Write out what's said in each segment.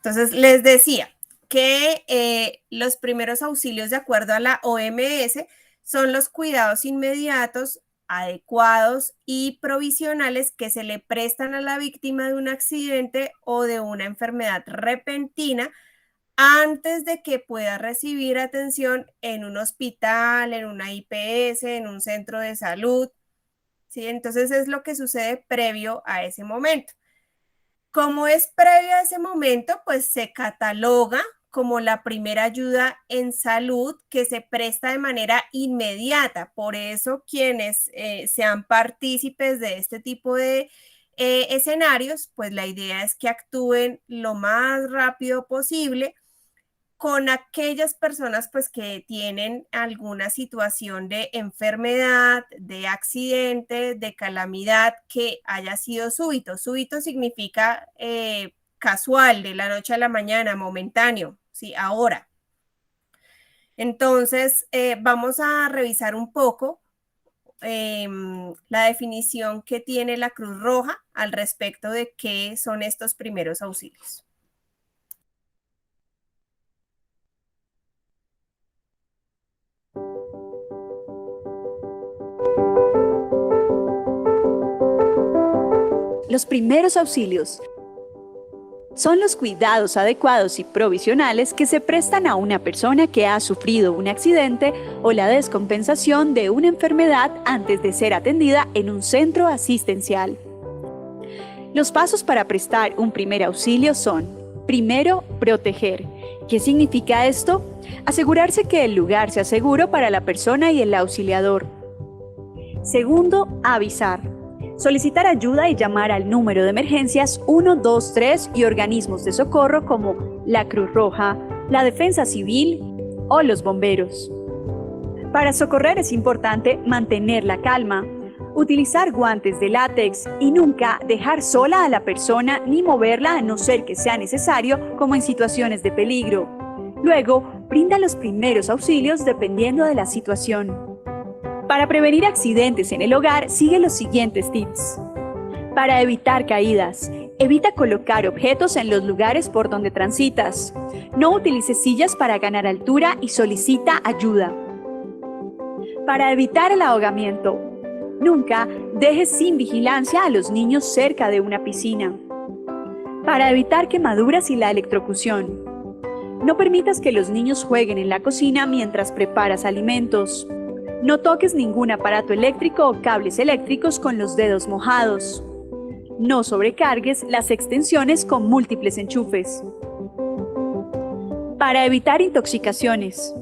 Entonces, les decía que los primeros auxilios de acuerdo a la OMS son los cuidados inmediatos, adecuados y provisionales que se le prestan a la víctima de un accidente o de una enfermedad repentina antes de que pueda recibir atención en un hospital, en una IPS, en un centro de salud. ¿Sí? Entonces es lo que sucede previo a ese momento. Como es previo a ese momento, pues se cataloga como la primera ayuda en salud que se presta de manera inmediata. Por eso quienes sean partícipes de este tipo de escenarios, pues la idea es que actúen lo más rápido posible con aquellas personas pues que tienen alguna situación de enfermedad, de accidente, de calamidad que haya sido súbito. Súbito significa casual, de la noche a la mañana, momentáneo, ¿sí? Ahora. Entonces, vamos a revisar un poco la definición que tiene la Cruz Roja al respecto de qué son estos primeros auxilios. Los primeros auxilios son los cuidados adecuados y provisionales que se prestan a una persona que ha sufrido un accidente o la descompensación de una enfermedad antes de ser atendida en un centro asistencial. Los pasos para prestar un primer auxilio son: primero, proteger. ¿Qué significa esto? Asegurarse que el lugar sea seguro para la persona y el auxiliador. Segundo, avisar. Solicitar ayuda y llamar al número de emergencias 123 y organismos de socorro como la Cruz Roja, la Defensa Civil o los bomberos. Para socorrer es importante mantener la calma, utilizar guantes de látex y nunca dejar sola a la persona ni moverla a no ser que sea necesario, como en situaciones de peligro. Luego, brinda los primeros auxilios dependiendo de la situación. Para prevenir accidentes en el hogar, sigue los siguientes tips. Para evitar caídas, evita colocar objetos en los lugares por donde transitas. No utilices sillas para ganar altura y solicita ayuda. Para evitar el ahogamiento, nunca dejes sin vigilancia a los niños cerca de una piscina. Para evitar quemaduras y la electrocución, no permitas que los niños jueguen en la cocina mientras preparas alimentos. No toques ningún aparato eléctrico o cables eléctricos con los dedos mojados. No sobrecargues las extensiones con múltiples enchufes. Para evitar intoxicaciones,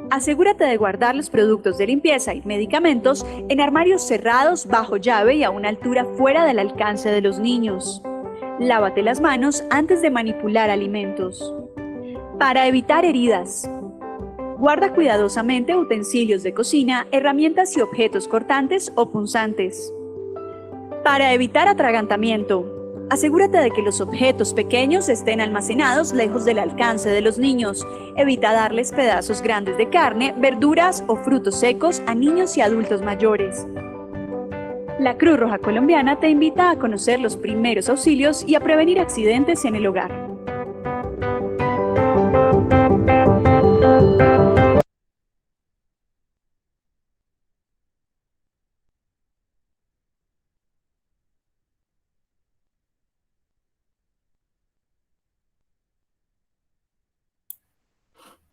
asegúrate de guardar los productos de limpieza y medicamentos en armarios cerrados bajo llave y a una altura fuera del alcance de los niños. Lávate las manos antes de manipular alimentos. Para evitar heridas, guarda cuidadosamente utensilios de cocina, herramientas y objetos cortantes o punzantes. Para evitar atragantamiento, asegúrate de que los objetos pequeños estén almacenados lejos del alcance de los niños. Evita darles pedazos grandes de carne, verduras o frutos secos a niños y adultos mayores. La Cruz Roja Colombiana te invita a conocer los primeros auxilios y a prevenir accidentes en el hogar.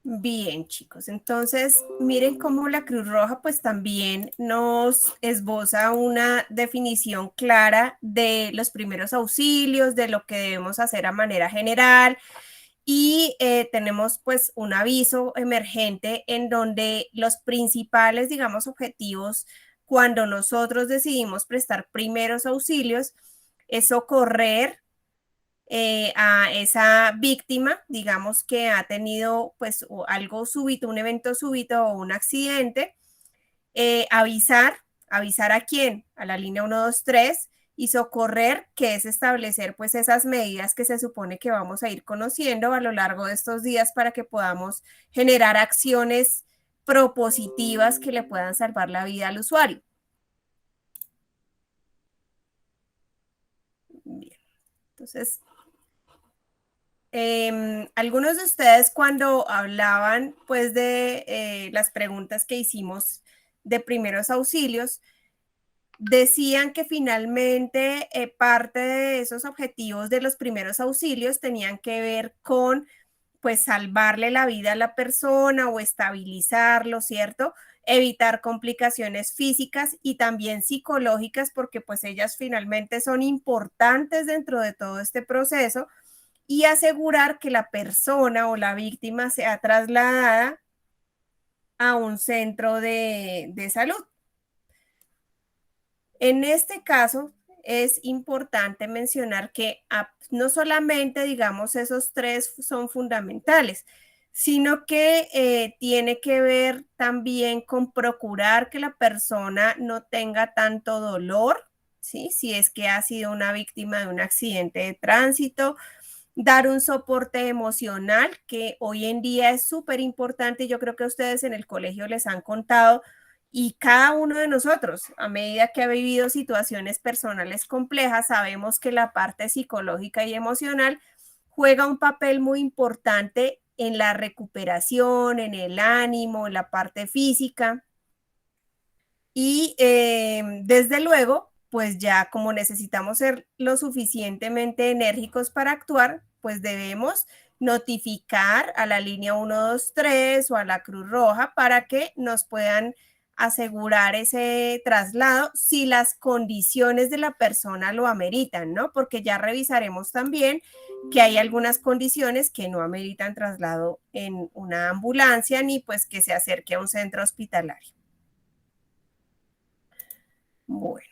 Bien, chicos, entonces miren cómo la Cruz Roja pues también nos esboza una definición clara de los primeros auxilios, de lo que debemos hacer a manera general y tenemos pues un aviso emergente en donde los principales, digamos, objetivos cuando nosotros decidimos prestar primeros auxilios es socorrer a esa víctima, digamos que ha tenido pues algo súbito, un evento súbito o un accidente, avisar a quién, a la línea 123 y socorrer, que es establecer pues esas medidas que se supone que vamos a ir conociendo a lo largo de estos días para que podamos generar acciones propositivas que le puedan salvar la vida al usuario. Bien, entonces algunos de ustedes cuando hablaban pues de las preguntas que hicimos de primeros auxilios, decían que finalmente parte de esos objetivos de los primeros auxilios tenían que ver con pues salvarle la vida a la persona o estabilizarlo, ¿cierto? Evitar complicaciones físicas y también psicológicas, porque pues ellas finalmente son importantes dentro de todo este proceso, y asegurar que la persona o la víctima sea trasladada a un centro de salud. En este caso, es importante mencionar que no solamente, digamos, esos tres son fundamentales, sino que tiene que ver también con procurar que la persona no tenga tanto dolor, ¿sí? Si es que ha sido una víctima de un accidente de tránsito, dar un soporte emocional, que hoy en día es súper importante. Yo creo que ustedes en el colegio les han contado, y cada uno de nosotros, a medida que ha vivido situaciones personales complejas, sabemos que la parte psicológica y emocional juega un papel muy importante en la recuperación, en el ánimo, en la parte física. Y desde luego, pues ya como necesitamos ser lo suficientemente enérgicos para actuar, pues debemos notificar a la línea 123 o a la Cruz Roja para que nos puedan asegurar ese traslado si las condiciones de la persona lo ameritan, ¿no? Porque ya revisaremos también que hay algunas condiciones que no ameritan traslado en una ambulancia ni pues que se acerque a un centro hospitalario. Bueno.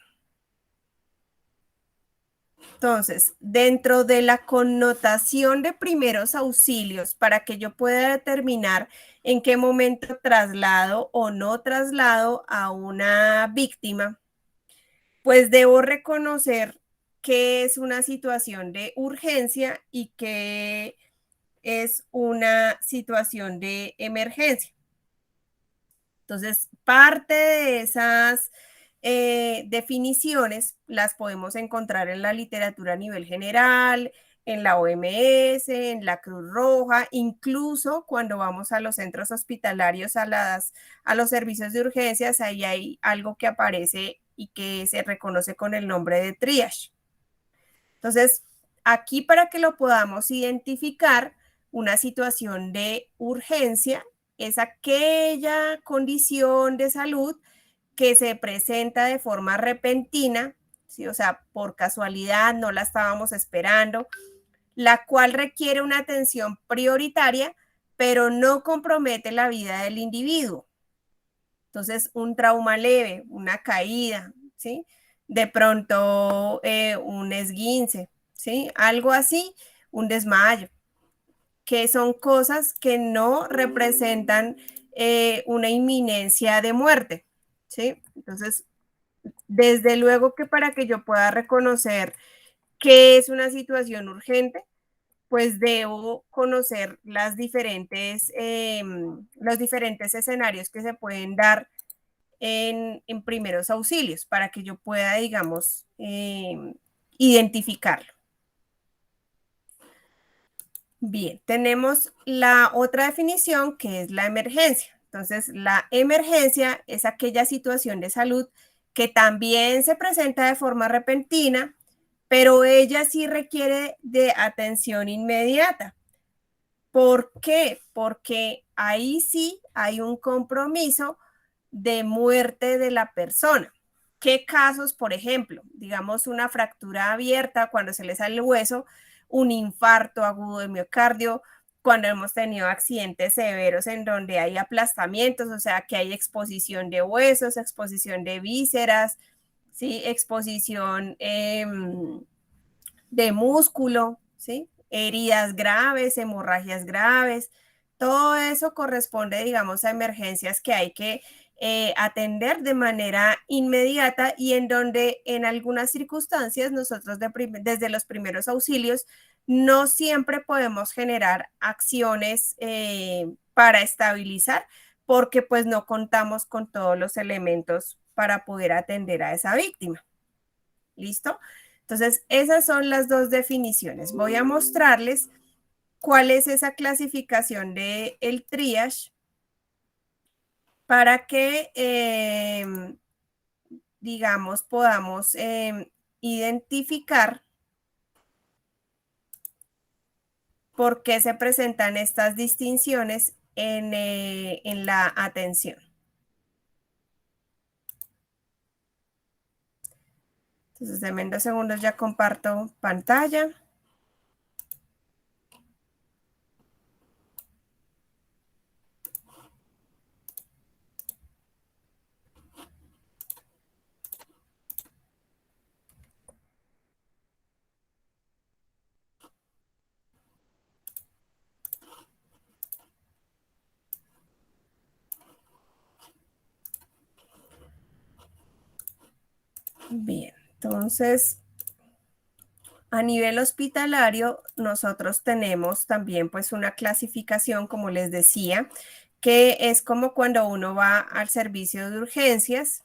Entonces, dentro de la connotación de primeros auxilios, para que yo pueda determinar en qué momento traslado o no traslado a una víctima, pues debo reconocer qué es una situación de urgencia y qué es una situación de emergencia. Entonces, parte de esas definiciones las podemos encontrar en la literatura a nivel general, en la OMS, en la Cruz Roja, incluso cuando vamos a los centros hospitalarios, a los servicios de urgencias, ahí hay algo que aparece y que se reconoce con el nombre de triage. Entonces, aquí para que lo podamos identificar, una situación de urgencia es aquella condición de salud que se presenta de forma repentina, ¿sí? O sea, por casualidad, no la estábamos esperando, la cual requiere una atención prioritaria, pero no compromete la vida del individuo. Entonces, un trauma leve, una caída, ¿sí? De pronto un esguince, ¿sí? Algo así, un desmayo, que son cosas que no representan una inminencia de muerte, ¿sí? Entonces, desde luego que para que yo pueda reconocer qué es una situación urgente, pues debo conocer los diferentes escenarios que se pueden dar en primeros auxilios para que yo pueda, digamos, identificarlo. Bien, tenemos la otra definición que es la emergencia. Entonces, la emergencia es aquella situación de salud que también se presenta de forma repentina, pero ella sí requiere de atención inmediata. ¿Por qué? Porque ahí sí hay un compromiso de muerte de la persona. ¿Qué casos, por ejemplo? Digamos una fractura abierta cuando se le sale el hueso, un infarto agudo de miocardio, cuando hemos tenido accidentes severos en donde hay aplastamientos, o sea, que hay exposición de huesos, exposición de vísceras, ¿sí? Exposición de músculo, ¿sí? Heridas graves, hemorragias graves, todo eso corresponde, digamos, a emergencias que hay que atender de manera inmediata y en donde en algunas circunstancias nosotros desde los primeros auxilios no siempre podemos generar acciones para estabilizar porque pues no contamos con todos los elementos para poder atender a esa víctima. ¿Listo? Entonces, esas son las dos definiciones. Voy a mostrarles cuál es esa clasificación del triage para que, digamos, podamos identificar por qué se presentan estas distinciones en la atención. Entonces, denme 2 segundos, ya comparto pantalla. Bien, entonces, a nivel hospitalario, nosotros tenemos también pues una clasificación, como les decía, que es como cuando uno va al servicio de urgencias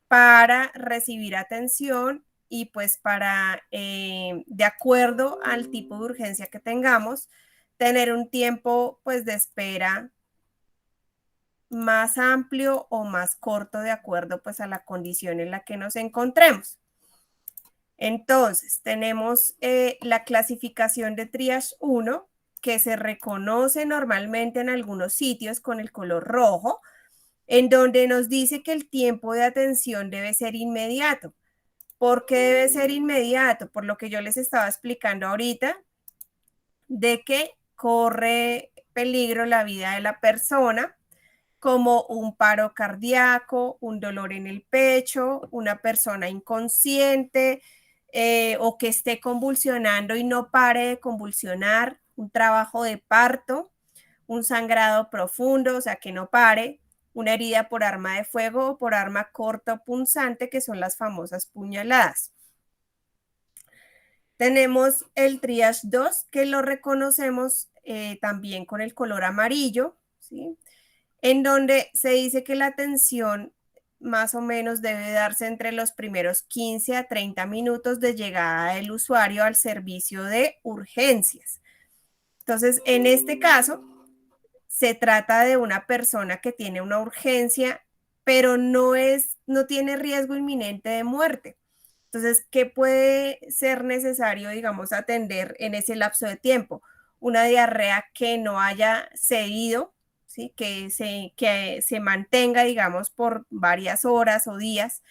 para recibir atención y pues para, de acuerdo al tipo de urgencia que tengamos, tener un tiempo pues de espera más amplio o más corto de acuerdo pues a la condición en la que nos encontremos. Entonces, tenemos la clasificación de Triage 1, que se reconoce normalmente en algunos sitios con el color rojo, en donde nos dice que el tiempo de atención debe ser inmediato. ¿Por qué debe ser inmediato? Por lo que yo les estaba explicando ahorita, de que corre peligro la vida de la persona, como un paro cardíaco, un dolor en el pecho, una persona inconsciente o que esté convulsionando y no pare de convulsionar, un trabajo de parto, un sangrado profundo, o sea, que no pare, una herida por arma de fuego o por arma corta o punzante, que son las famosas puñaladas. Tenemos el triage 2, que lo reconocemos también con el color amarillo, ¿sí? En donde se dice que la atención más o menos debe darse entre los primeros 15 a 30 minutos de llegada del usuario al servicio de urgencias. Entonces, en este caso, se trata de una persona que tiene una urgencia, pero no tiene riesgo inminente de muerte. Entonces, ¿qué puede ser necesario, digamos, atender en ese lapso de tiempo? Una diarrea que no haya cedido, ¿sí? Que se mantenga, digamos, por varias horas o días.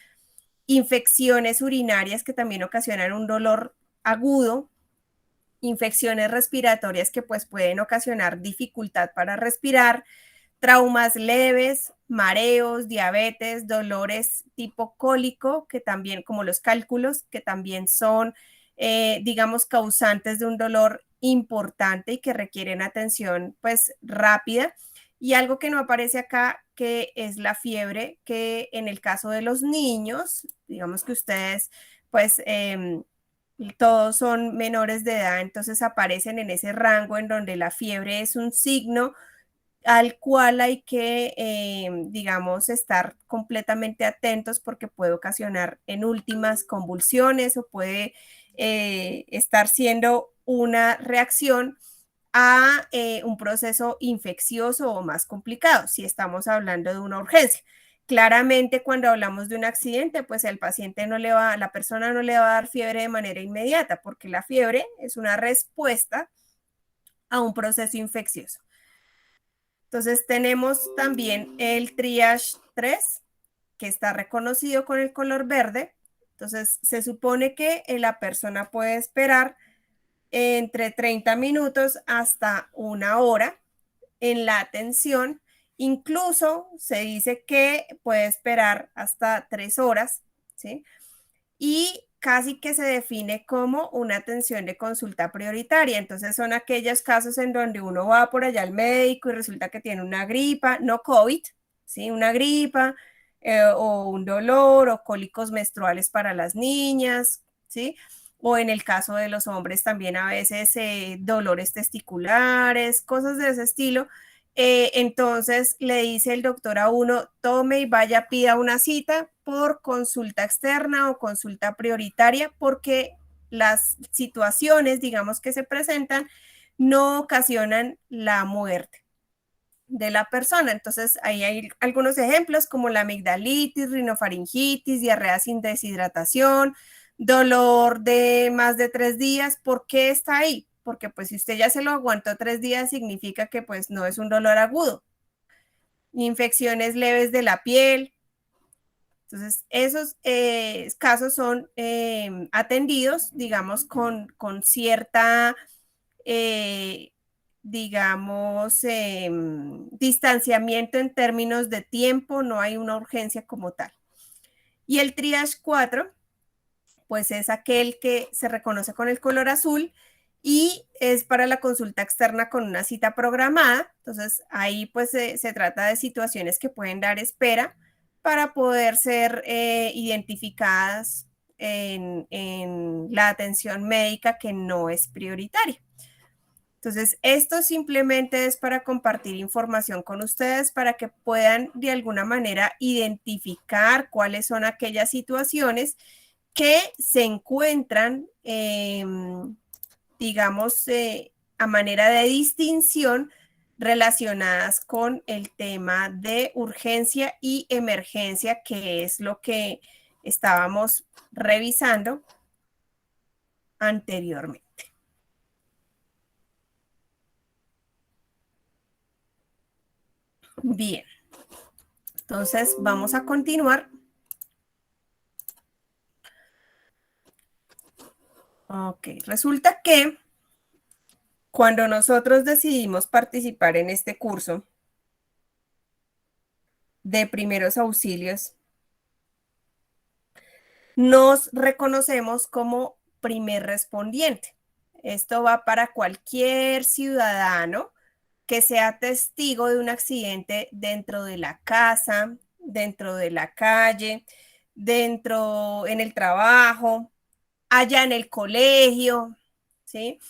Infecciones urinarias que también ocasionan un dolor agudo. Infecciones respiratorias que pues pueden ocasionar dificultad para respirar. Traumas leves, mareos, diabetes, dolores tipo cólico, que también, como los cálculos, que también son, digamos, causantes de un dolor importante y que requieren atención, pues, rápida. Y algo que no aparece acá, que es la fiebre, que en el caso de los niños, digamos que ustedes, pues, todos son menores de edad, entonces aparecen en ese rango en donde la fiebre es un signo al cual hay que, digamos, estar completamente atentos porque puede ocasionar en últimas convulsiones o puede estar siendo una reacción a un proceso infeccioso o más complicado, si estamos hablando de una urgencia. Claramente, cuando hablamos de un accidente, pues el paciente no le va, la persona no le va a dar fiebre de manera inmediata, porque la fiebre es una respuesta a un proceso infeccioso. Entonces tenemos también el triage 3, que está reconocido con el color verde. Entonces se supone que la persona puede esperar entre 30 minutos hasta 1 hora en la atención. Incluso se dice que puede esperar hasta 3 horas, ¿sí? Y casi que se define como una atención de consulta prioritaria. Entonces son aquellos casos en donde uno va por allá al médico y resulta que tiene una gripa, no COVID, ¿sí? Una gripa o un dolor o cólicos menstruales para las niñas, ¿sí? O en el caso de los hombres también a veces dolores testiculares, cosas de ese estilo. Entonces le dice el doctor a uno, tome y vaya, pida una cita por consulta externa o consulta prioritaria, porque las situaciones, digamos, que se presentan no ocasionan la muerte de la persona. Entonces, ahí hay algunos ejemplos como la amigdalitis, rinofaringitis, diarrea sin deshidratación, dolor de más de 3 días. ¿Por qué está ahí? Porque pues si usted ya se lo aguantó 3 días, significa que pues no es un dolor agudo. Infecciones leves de la piel. Entonces, esos casos son atendidos, digamos, con cierta digamos, distanciamiento en términos de tiempo, no hay una urgencia como tal. Y el triage 4, pues es aquel que se reconoce con el color azul y es para la consulta externa con una cita programada. Entonces, ahí pues se trata de situaciones que pueden dar espera para poder ser identificadas en la atención médica que no es prioritaria. Entonces, esto simplemente es para compartir información con ustedes para que puedan de alguna manera identificar cuáles son aquellas situaciones que se encuentran, digamos, a manera de distinción relacionadas con el tema de urgencia y emergencia, que es lo que estábamos revisando anteriormente. Bien, entonces vamos a continuar. Ok, resulta que cuando nosotros decidimos participar en este curso de primeros auxilios, nos reconocemos como primer respondiente. Esto va para cualquier ciudadano que sea testigo de un accidente dentro de la casa, dentro de la calle, dentro en el trabajo, allá en el colegio, ¿sí?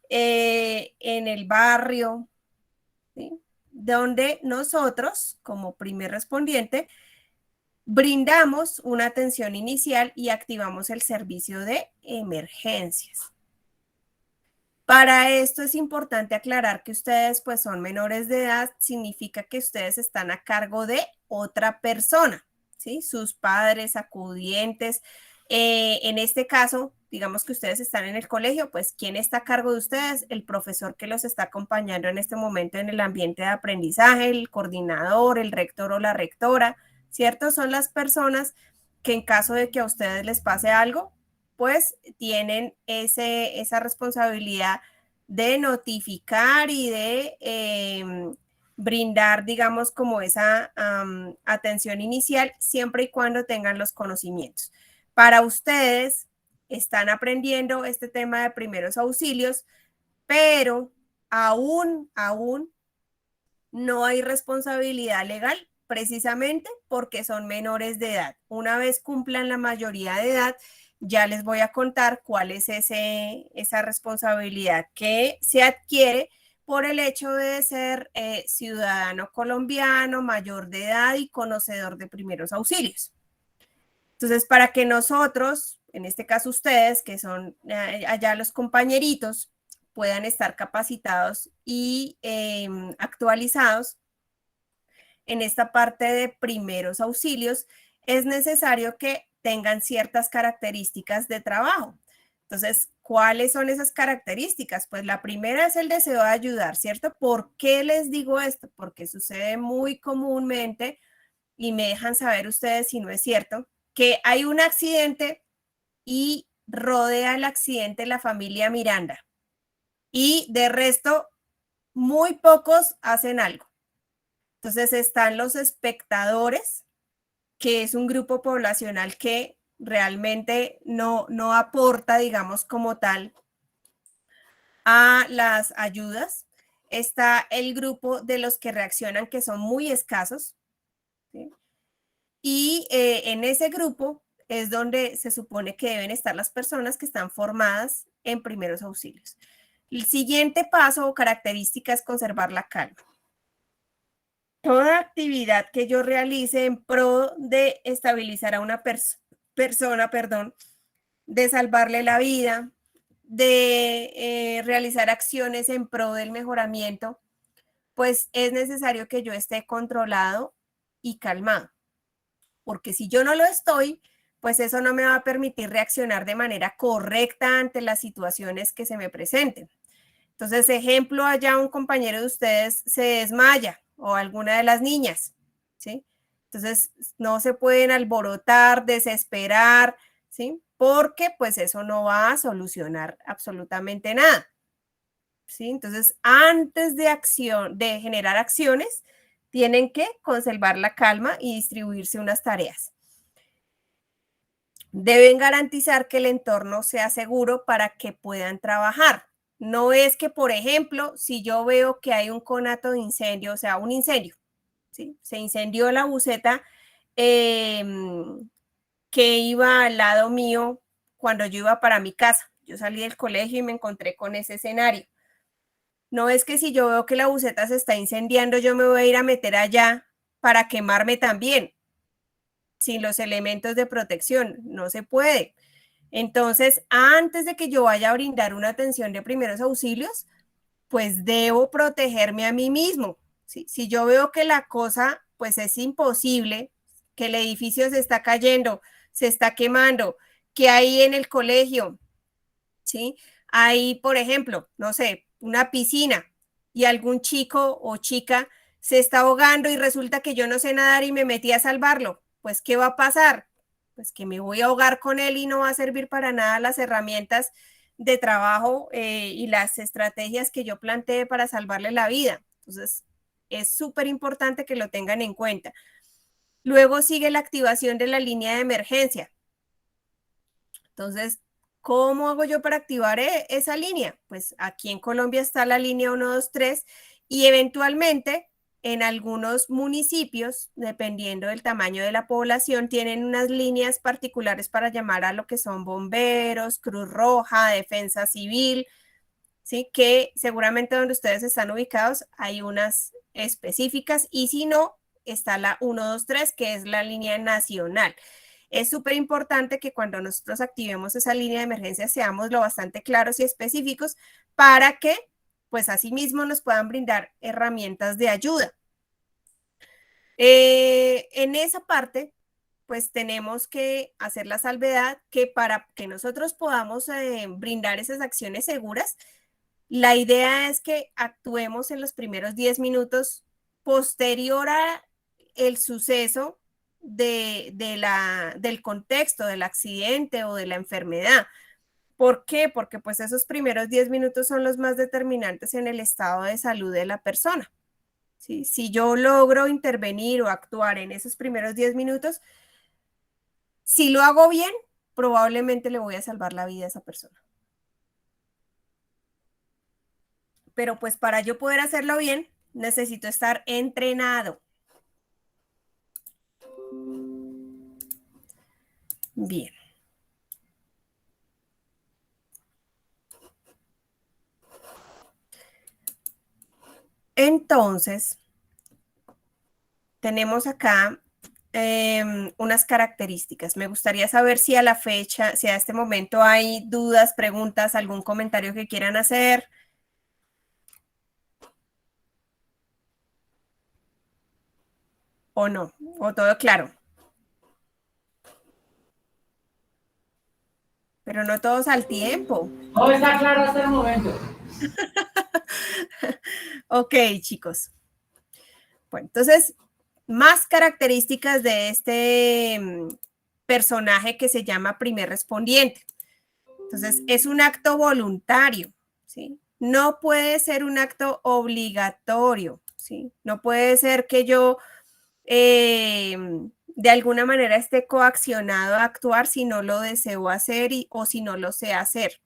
En el barrio, ¿sí? Donde nosotros, como primer respondiente, brindamos una atención inicial y activamos el servicio de emergencias. Para esto es importante aclarar que ustedes pues son menores de edad, significa que ustedes están a cargo de otra persona, ¿sí? Sus padres, acudientes. En este caso, digamos que ustedes están en el colegio, pues ¿quién está a cargo de ustedes? El profesor que los está acompañando en este momento en el ambiente de aprendizaje, el coordinador, el rector o la rectora, ¿cierto? Son las personas que en caso de que a ustedes les pase algo, pues tienen esa responsabilidad de notificar y de brindar, digamos, como esa atención inicial, siempre y cuando tengan los conocimientos. Para ustedes, están aprendiendo este tema de primeros auxilios, pero aún no hay responsabilidad legal, precisamente porque son menores de edad. Una vez cumplan la mayoría de edad, ya les voy a contar cuál es esa responsabilidad que se adquiere por el hecho de ser ciudadano colombiano, mayor de edad y conocedor de primeros auxilios. Entonces, para que nosotros, en este caso ustedes, que son allá los compañeritos, puedan estar capacitados y actualizados en esta parte de primeros auxilios, es necesario que tengan ciertas características de trabajo. Entonces, ¿cuáles son esas características? Pues la primera es el deseo de ayudar, ¿cierto? ¿Por qué les digo esto? Porque sucede muy comúnmente, y me dejan saber ustedes si no es cierto, que hay un accidente y rodea el accidente la familia Miranda. Y de resto, muy pocos hacen algo. Entonces están los espectadores, que es un grupo poblacional que realmente no aporta, digamos, como tal a las ayudas. Está el grupo de los que reaccionan, que son muy escasos, ¿sí? Y en ese grupo es donde se supone que deben estar las personas que están formadas en primeros auxilios. El siguiente paso o característica es conservar la calma. Toda actividad que yo realice en pro de estabilizar a una persona, de salvarle la vida, de realizar acciones en pro del mejoramiento, pues es necesario que yo esté controlado y calmado, porque si yo no lo estoy, pues eso no me va a permitir reaccionar de manera correcta ante las situaciones que se me presenten. Entonces, ejemplo, allá un compañero de ustedes se desmaya o alguna de las niñas, ¿sí? Entonces, no se pueden alborotar, desesperar, ¿sí? Porque pues eso no va a solucionar absolutamente nada, ¿sí? Entonces, antes de generar acciones, tienen que conservar la calma y distribuirse unas tareas. Deben garantizar que el entorno sea seguro para que puedan trabajar. No es que, por ejemplo, si yo veo que hay un conato de incendio, o sea, un incendio, ¿sí? Se incendió la buseta que iba al lado mío cuando yo iba para mi casa. Yo salí del colegio y me encontré con ese escenario. No es que si yo veo que la buseta se está incendiando, yo me voy a ir a meter allá para quemarme también, sin los elementos de protección. No se puede. Entonces, antes de que yo vaya a brindar una atención de primeros auxilios, pues debo protegerme a mí mismo. ¿Sí? Si yo veo que la cosa, pues es imposible, que el edificio se está cayendo, se está quemando, que hay en el colegio, ¿sí? Hay, por ejemplo, no sé, una piscina y algún chico o chica se está ahogando y resulta que yo no sé nadar y me metí a salvarlo. Pues, ¿qué va a pasar? Pues que me voy a ahogar con él y no va a servir para nada las herramientas de trabajo y las estrategias que yo planteé para salvarle la vida. Entonces, es súper importante que lo tengan en cuenta. Luego sigue la activación de la línea de emergencia. Entonces, ¿cómo hago yo para activar esa línea? Pues aquí en Colombia está la línea 123 y eventualmente en algunos municipios, dependiendo del tamaño de la población, tienen unas líneas particulares para llamar a lo que son bomberos, Cruz Roja, Defensa Civil, ¿sí? Que seguramente donde ustedes están ubicados hay unas específicas y si no, está la 123, que es la línea nacional. Es súper importante que cuando nosotros activemos esa línea de emergencia seamos lo bastante claros y específicos para que, pues asimismo, nos puedan brindar herramientas de ayuda. En esa parte, pues tenemos que hacer la salvedad que para que nosotros podamos brindar esas acciones seguras, la idea es que actuemos en los primeros 10 minutos posterior a el suceso del contexto, del accidente o de la enfermedad. ¿Por qué? Porque pues esos primeros 10 minutos son los más determinantes en el estado de salud de la persona. ¿Sí? Si yo logro intervenir o actuar en esos primeros 10 minutos, si lo hago bien, probablemente le voy a salvar la vida a esa persona. Pero pues para yo poder hacerlo bien, necesito estar entrenado. Bien. Entonces, tenemos acá unas características. Me gustaría saber si a la fecha, si a este momento hay dudas, preguntas, algún comentario que quieran hacer. O no, o todo claro. Pero no todos al tiempo. Todo está claro hasta el momento. Ok, chicos. Bueno, entonces, más características de este personaje que se llama primer respondiente. Entonces, es un acto voluntario, ¿sí? No puede ser un acto obligatorio, ¿sí? No puede ser que yo de alguna manera esté coaccionado a actuar si no lo deseo hacer o si no lo sé hacer.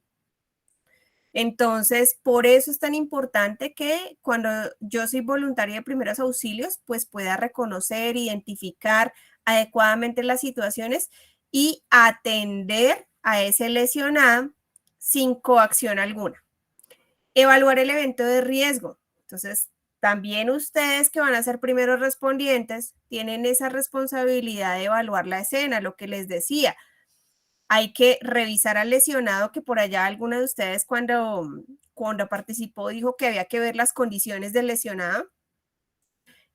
Entonces, por eso es tan importante que cuando yo soy voluntaria de primeros auxilios, pues pueda reconocer, identificar adecuadamente las situaciones y atender a ese lesionado sin coacción alguna. Evaluar el evento de riesgo. Entonces, también ustedes que van a ser primeros respondientes tienen esa responsabilidad de evaluar la escena, lo que les decía. hay que revisar al lesionado, que por allá alguno de ustedes cuando participó dijo que había que ver las condiciones del lesionado,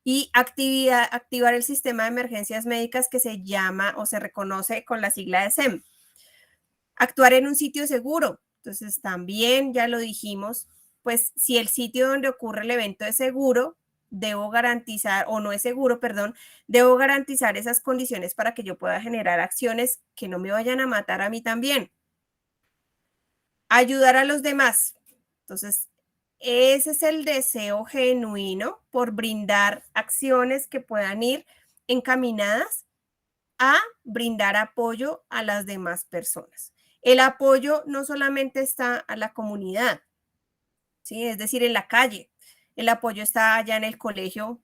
y activar el sistema de emergencias médicas que se llama o se reconoce con la sigla de SEM. Actuar en un sitio seguro. Entonces también ya lo dijimos, pues si el sitio donde ocurre el evento es seguro, debo garantizar, o no es seguro, perdón, debo garantizar esas condiciones para que yo pueda generar acciones que no me vayan a matar a mí también. Ayudar a los demás. Entonces, ese es el deseo genuino por brindar acciones que puedan ir encaminadas a brindar apoyo a las demás personas. El apoyo no solamente está a la comunidad, ¿sí? Es decir, en la calle. El apoyo está allá en el colegio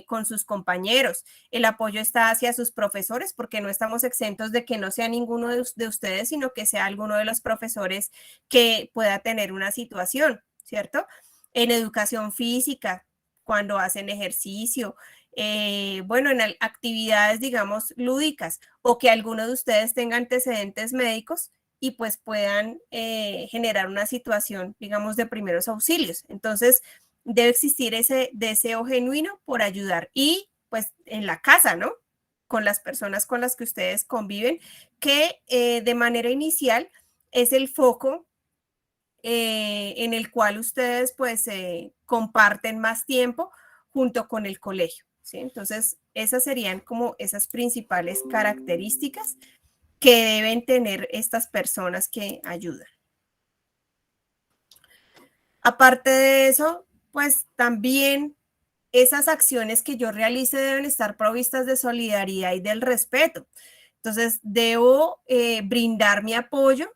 con sus compañeros. El apoyo está hacia sus profesores, porque no estamos exentos de que no sea ninguno de ustedes, sino que sea alguno de los profesores que pueda tener una situación, ¿cierto? En educación física, cuando hacen ejercicio, bueno, en actividades, digamos, lúdicas, o que alguno de ustedes tenga antecedentes médicos y pues puedan generar una situación, digamos, de primeros auxilios. Entonces, debe existir ese deseo genuino por ayudar, y pues en la casa, ¿no? Con las personas con las que ustedes conviven, que de manera inicial es el foco en el cual ustedes pues comparten más tiempo junto con el colegio, ¿sí? Entonces, esas serían como esas principales características que deben tener estas personas que ayudan. Aparte de eso, pues también esas acciones que yo realice deben estar provistas de solidaridad y del respeto. Entonces, debo brindar mi apoyo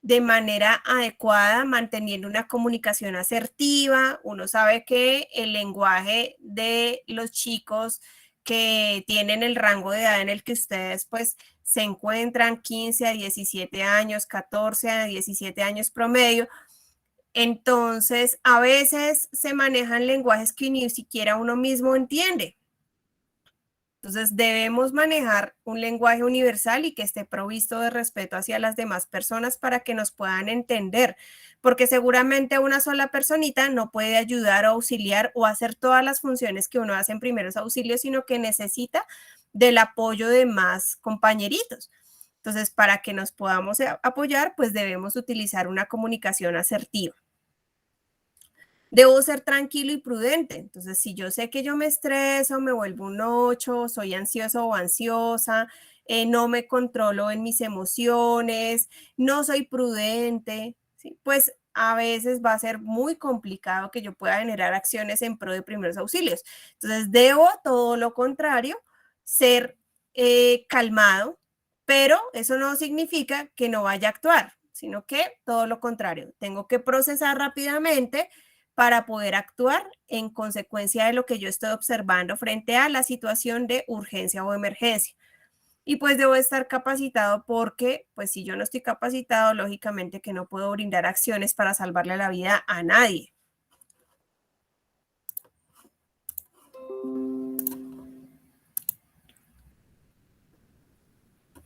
de manera adecuada, manteniendo una comunicación asertiva. Uno sabe que el lenguaje de los chicos que tienen el rango de edad en el que ustedes pues se encuentran, 15 a 17 años, 14 a 17 años promedio, entonces a veces se manejan lenguajes que ni siquiera uno mismo entiende. Entonces debemos manejar un lenguaje universal y que esté provisto de respeto hacia las demás personas para que nos puedan entender, porque seguramente una sola personita no puede ayudar o auxiliar o hacer todas las funciones que uno hace en primeros auxilios, sino que necesita del apoyo de más compañeritos. Entonces, para que nos podamos apoyar, pues debemos utilizar una comunicación asertiva. Debo ser tranquilo y prudente. Entonces, si yo sé que yo me estreso, me vuelvo un 8, soy ansioso o ansiosa, no me controlo en mis emociones, no soy prudente, ¿sí? Pues a veces va a ser muy complicado que yo pueda generar acciones en pro de primeros auxilios. Entonces, debo todo lo contrario, ser calmado, pero eso no significa que no vaya a actuar, sino que todo lo contrario, tengo que procesar rápidamente para poder actuar en consecuencia de lo que yo estoy observando frente a la situación de urgencia o emergencia. Y pues debo estar capacitado, porque pues si yo no estoy capacitado, lógicamente que no puedo brindar acciones para salvarle la vida a nadie.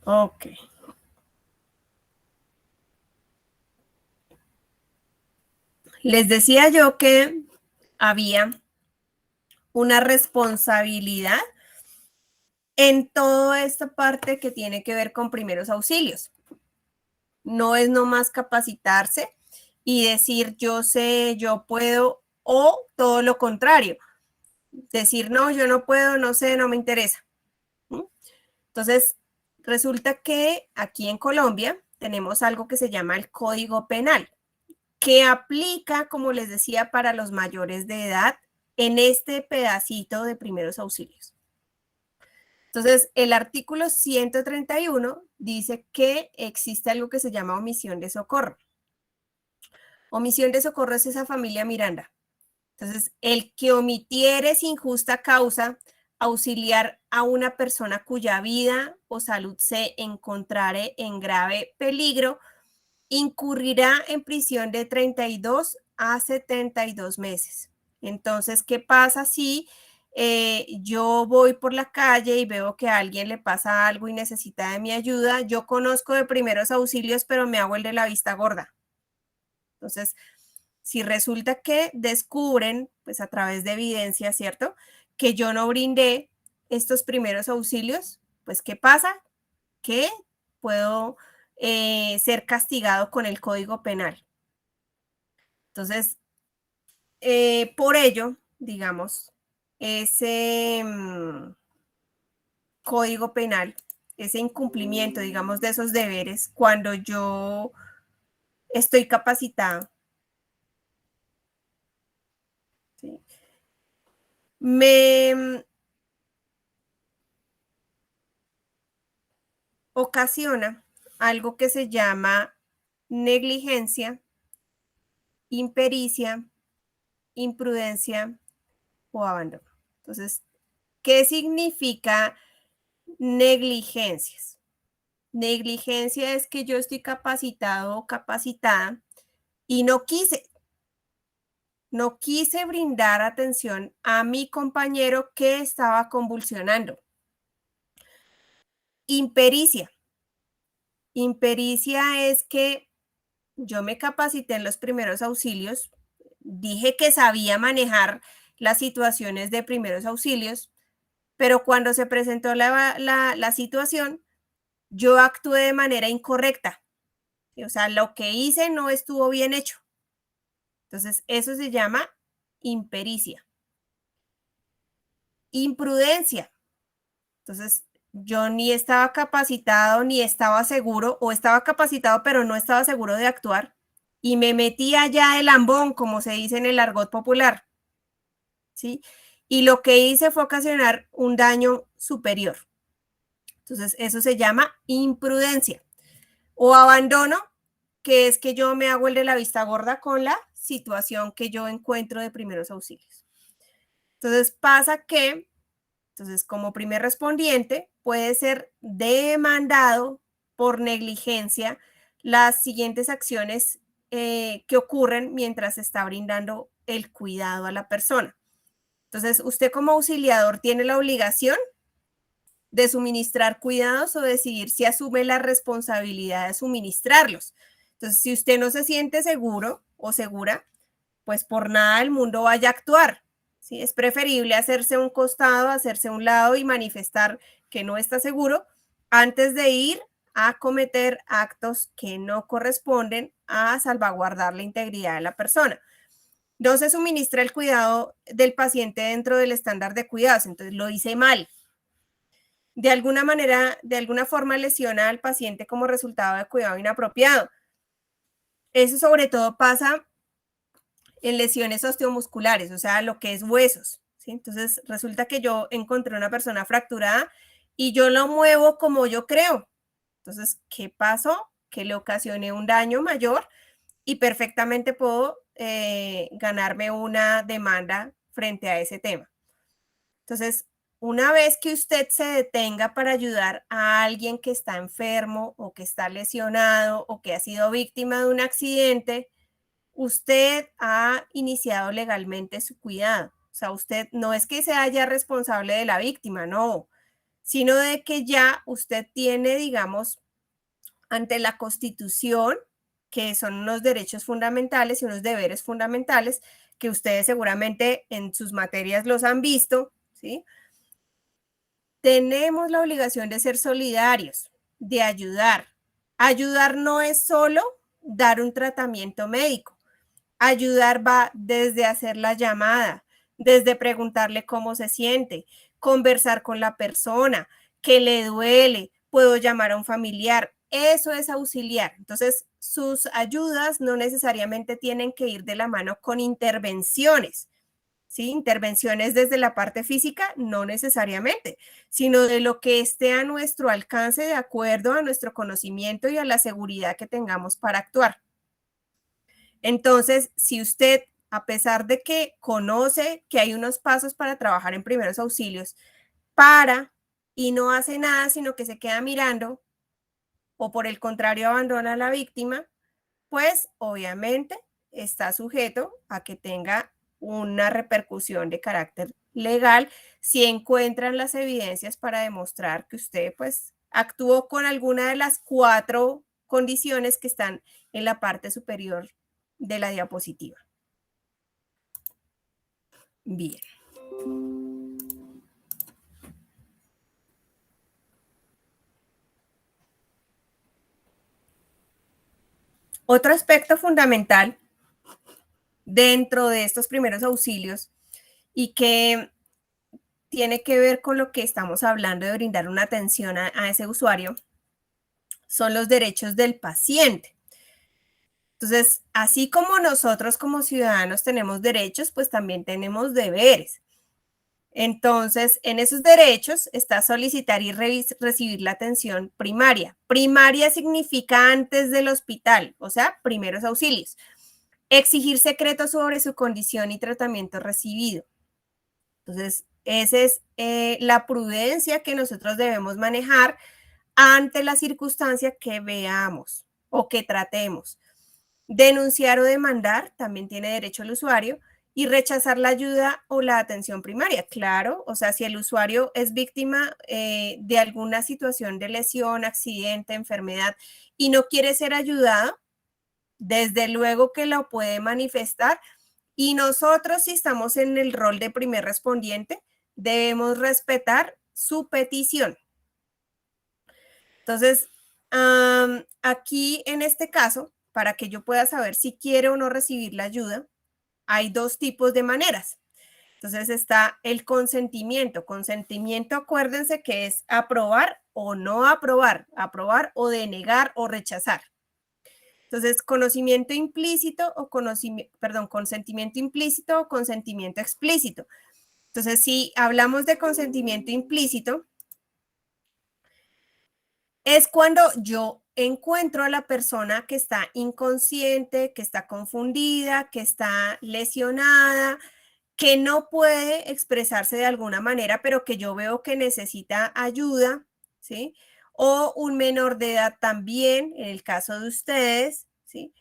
Ok. Les decía yo que había una responsabilidad en toda esta parte que tiene que ver con primeros auxilios. No es nomás capacitarse y decir yo sé, yo puedo, o todo lo contrario, decir no, yo no puedo, no sé, no me interesa. Entonces, resulta que aquí en Colombia tenemos algo que se llama el Código Penal, que aplica, como les decía, para los mayores de edad en este pedacito de primeros auxilios. Entonces, el artículo 131 dice que existe algo que se llama omisión de socorro. Omisión de socorro es esa familia Miranda. Entonces, el que omitiere sin justa causa auxiliar a una persona cuya vida o salud se encontrare en grave peligro, incurrirá en prisión de 32 a 72 meses. Entonces, ¿qué pasa si yo voy por la calle y veo que a alguien le pasa algo y necesita de mi ayuda, yo conozco de primeros auxilios, pero me hago el de la vista gorda. Entonces, si resulta que descubren, pues a través de evidencia, ¿cierto?, que yo no brindé estos primeros auxilios, pues ¿qué pasa? Que puedo ser castigado con el Código Penal. Entonces, por ello, digamos, ese Código Penal, ese incumplimiento, digamos, de esos deberes, cuando yo estoy capacitada, ¿sí?, me ocasiona algo que se llama negligencia, impericia, imprudencia o abandono. Entonces, ¿qué significa negligencias? Negligencia es que yo estoy capacitado o capacitada y no quise brindar atención a mi compañero que estaba convulsionando. Impericia. Impericia es que yo me capacité en los primeros auxilios, dije que sabía manejar las situaciones de primeros auxilios, pero cuando se presentó la situación, yo actué de manera incorrecta. O sea, lo que hice no estuvo bien hecho. Entonces, eso se llama impericia. Imprudencia. Entonces, yo ni estaba capacitado, ni estaba seguro, o estaba capacitado, pero no estaba seguro de actuar, y me metí allá de lambón, como se dice en el argot popular, ¿sí? Y lo que hice fue ocasionar un daño superior. Entonces, eso se llama imprudencia. O abandono, que es que yo me hago el de la vista gorda con la situación que yo encuentro de primeros auxilios. Entonces, pasa que, como primer respondiente, puede ser demandado por negligencia las siguientes acciones que ocurren mientras se está brindando el cuidado a la persona. Entonces, usted como auxiliador tiene la obligación de suministrar cuidados o decidir si asume la responsabilidad de suministrarlos. Entonces, si usted no se siente seguro o segura, pues por nada del mundo vaya a actuar. ¿Sí? Es preferible hacerse un costado, hacerse un lado y manifestar que no está seguro antes de ir a cometer actos que no corresponden a salvaguardar la integridad de la persona. No se suministra el cuidado del paciente dentro del estándar de cuidados, entonces lo hice mal. De alguna manera, de alguna forma lesiona al paciente como resultado de cuidado inapropiado. Eso sobre todo pasa en lesiones osteomusculares, o sea, lo que es huesos, ¿sí? Entonces, resulta que yo encontré una persona fracturada y yo lo muevo como yo creo. Entonces, ¿qué pasó? Que le ocasioné un daño mayor y perfectamente puedo ganarme una demanda frente a ese tema. Entonces, una vez que usted se detenga para ayudar a alguien que está enfermo o que está lesionado o que ha sido víctima de un accidente, usted ha iniciado legalmente su cuidado. O sea, usted no es que sea ya responsable de la víctima, no, sino de que ya usted tiene, digamos, ante la Constitución, que son unos derechos fundamentales y unos deberes fundamentales que ustedes seguramente en sus materias los han visto, ¿sí? Tenemos la obligación de ser solidarios, de ayudar. Ayudar no es solo dar un tratamiento médico. Ayudar va desde hacer la llamada, desde preguntarle cómo se siente, conversar con la persona, qué le duele, puedo llamar a un familiar. Eso es auxiliar. Entonces, sus ayudas no necesariamente tienen que ir de la mano con intervenciones. ¿Sí? Intervenciones desde la parte física, no necesariamente, sino de lo que esté a nuestro alcance de acuerdo a nuestro conocimiento y a la seguridad que tengamos para actuar. Entonces, si usted, a pesar de que conoce que hay unos pasos para trabajar en primeros auxilios, para y no hace nada, sino que se queda mirando, o por el contrario abandona a la víctima, pues obviamente está sujeto a que tenga una repercusión de carácter legal si encuentran las evidencias para demostrar que usted pues actuó con alguna de las 4 condiciones que están en la parte superior de la diapositiva. Bien. Otro aspecto fundamental dentro de estos primeros auxilios y que tiene que ver con lo que estamos hablando de brindar una atención a ese usuario son los derechos del paciente. Entonces, así como nosotros como ciudadanos tenemos derechos, pues también tenemos deberes. Entonces, en esos derechos está solicitar y recibir la atención primaria. Primaria significa antes del hospital, o sea, primeros auxilios. Exigir secreto sobre su condición y tratamiento recibido. Entonces, esa es la prudencia que nosotros debemos manejar ante la circunstancia que veamos o que tratemos. Denunciar o demandar, también tiene derecho el usuario, y rechazar la ayuda o la atención primaria, claro, o sea, si el usuario es víctima de alguna situación de lesión, accidente, enfermedad y no quiere ser ayudado, desde luego que lo puede manifestar y nosotros, si estamos en el rol de primer respondiente, debemos respetar su petición. Entonces, aquí en este caso, para que yo pueda saber si quiero o no recibir la ayuda, hay 2 tipos de maneras. Entonces está el consentimiento. Consentimiento, acuérdense que es aprobar o no aprobar, aprobar o denegar o rechazar. Entonces, conocimiento implícito o consentimiento implícito o consentimiento explícito. Entonces, si hablamos de consentimiento implícito, es cuando yo encuentro a la persona que está inconsciente, que está confundida, que está lesionada, que no puede expresarse de alguna manera, pero que yo veo que necesita ayuda, ¿sí? O un menor de edad también, en el caso de ustedes, ¿sí?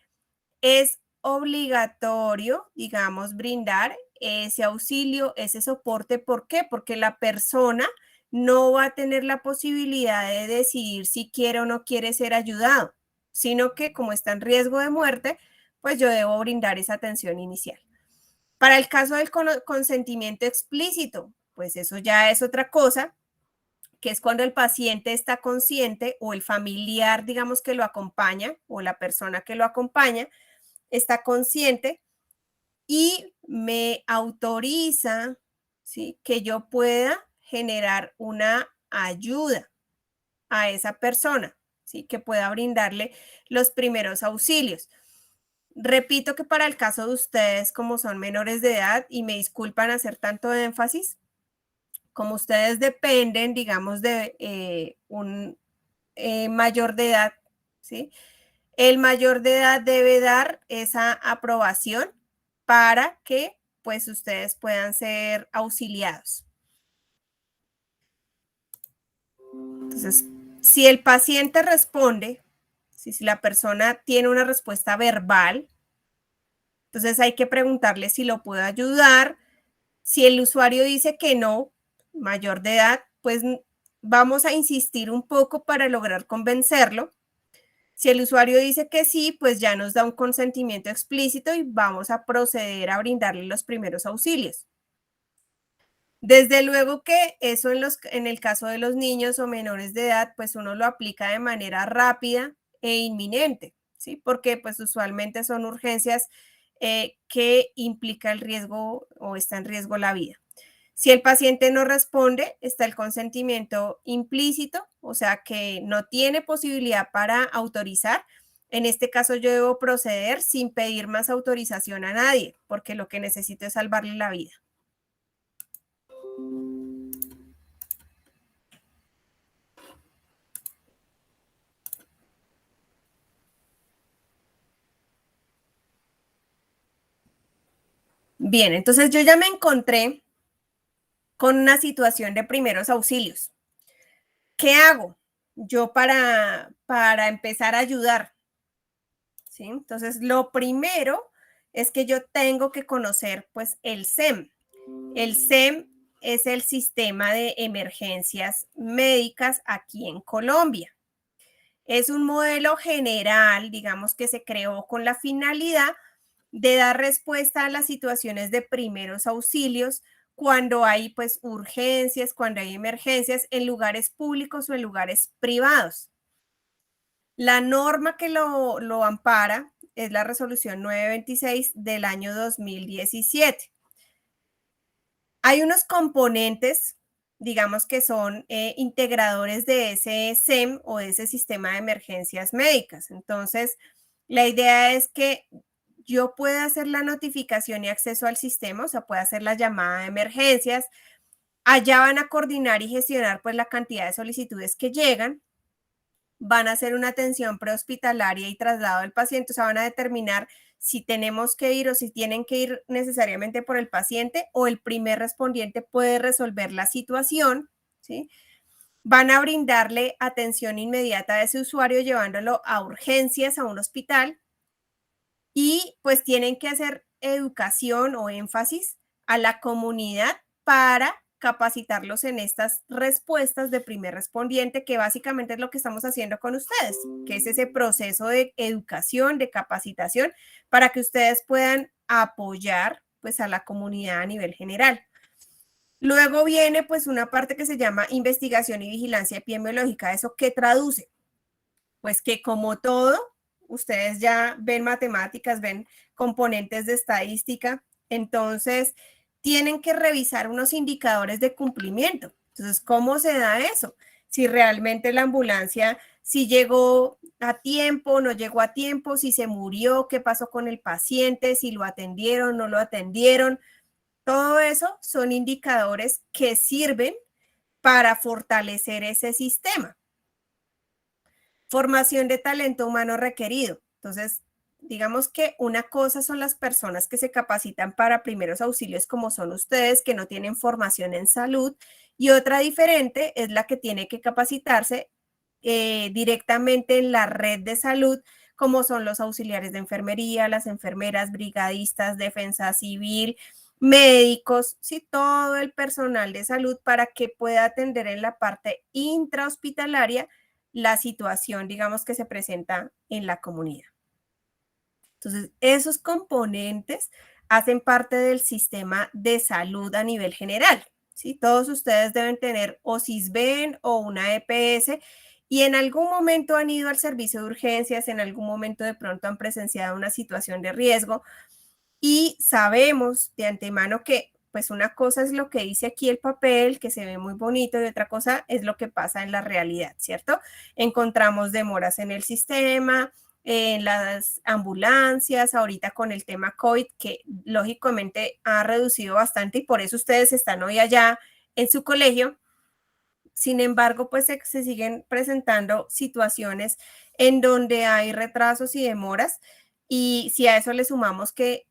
Es obligatorio, digamos, brindar ese auxilio, ese soporte. ¿Por qué? Porque la persona no va a tener la posibilidad de decidir si quiere o no quiere ser ayudado, sino que como está en riesgo de muerte, pues yo debo brindar esa atención inicial. Para el caso del consentimiento explícito, pues eso ya es otra cosa, que es cuando el paciente está consciente o el familiar, digamos, que lo acompaña o la persona que lo acompaña, está consciente y me autoriza, ¿sí?, que yo pueda generar una ayuda a esa persona, ¿sí?, que pueda brindarle los primeros auxilios. Repito que para el caso de ustedes, como son menores de edad, y me disculpan hacer tanto énfasis, como ustedes dependen, digamos, de un mayor de edad, ¿sí? El mayor de edad debe dar esa aprobación para que pues ustedes puedan ser auxiliados. Entonces, si el paciente responde, si la persona tiene una respuesta verbal, entonces hay que preguntarle si lo puedo ayudar. Si el usuario dice que no, mayor de edad, pues vamos a insistir un poco para lograr convencerlo. Si el usuario dice que sí, pues ya nos da un consentimiento explícito y vamos a proceder a brindarle los primeros auxilios. Desde luego que eso en el caso de los niños o menores de edad, pues uno lo aplica de manera rápida e inminente, ¿sí? Porque pues usualmente son urgencias que implica el riesgo o está en riesgo la vida. Si el paciente no responde, está el consentimiento implícito, o sea que no tiene posibilidad para autorizar. En este caso yo debo proceder sin pedir más autorización a nadie, porque lo que necesito es salvarle la vida. Bien, entonces yo ya me encontré con una situación de primeros auxilios. ¿Qué hago yo para empezar a ayudar? ¿Sí? Entonces, lo primero es que yo tengo que conocer pues el SEM. El SEM es el Sistema de Emergencias Médicas aquí en Colombia. Es un modelo general, digamos, que se creó con la finalidad de dar respuesta a las situaciones de primeros auxilios cuando hay pues urgencias, cuando hay emergencias en lugares públicos o en lugares privados. La norma que lo ampara es la resolución 926 del año 2017. Hay unos componentes, digamos, que son integradores de ese SEM o de ese sistema de emergencias médicas. Entonces, la idea es que yo pueda hacer la notificación y acceso al sistema, o sea, pueda hacer la llamada de emergencias. Allá van a coordinar y gestionar pues la cantidad de solicitudes que llegan. Van a hacer una atención prehospitalaria y traslado del paciente, o sea, van a determinar si tenemos que ir o si tienen que ir necesariamente por el paciente o el primer respondiente puede resolver la situación, ¿sí? Van a brindarle atención inmediata a ese usuario llevándolo a urgencias, a un hospital, y pues tienen que hacer educación o énfasis a la comunidad para capacitarlos en estas respuestas de primer respondiente, que básicamente es lo que estamos haciendo con ustedes, que es ese proceso de educación, de capacitación, para que ustedes puedan apoyar pues a la comunidad a nivel general. Luego viene pues una parte que se llama investigación y vigilancia epidemiológica. ¿Eso qué traduce? Pues que como todo, ustedes ya ven matemáticas, ven componentes de estadística, entonces tienen que revisar unos indicadores de cumplimiento. Entonces, ¿cómo se da eso? Si realmente la ambulancia, si llegó a tiempo, no llegó a tiempo, si se murió, qué pasó con el paciente, si lo atendieron, no lo atendieron. Todo eso son indicadores que sirven para fortalecer ese sistema. Formación de talento humano requerido. Entonces, digamos que una cosa son las personas que se capacitan para primeros auxilios, como son ustedes, que no tienen formación en salud, y otra diferente es la que tiene que capacitarse directamente en la red de salud, como son los auxiliares de enfermería, las enfermeras, brigadistas, defensa civil, médicos, sí, todo el personal de salud para que pueda atender en la parte intrahospitalaria la situación, digamos, que se presenta en la comunidad. Entonces, esos componentes hacen parte del sistema de salud a nivel general, ¿sí? Todos ustedes deben tener o SISBEN o una EPS y en algún momento han ido al servicio de urgencias, en algún momento de pronto han presenciado una situación de riesgo y sabemos de antemano que pues una cosa es lo que dice aquí el papel, que se ve muy bonito, y otra cosa es lo que pasa en la realidad, ¿cierto? Encontramos demoras en el sistema, en las ambulancias, ahorita con el tema COVID, que lógicamente ha reducido bastante y por eso ustedes están hoy allá en su colegio. Sin embargo, pues se siguen presentando situaciones en donde hay retrasos y demoras. Y si a eso le sumamos que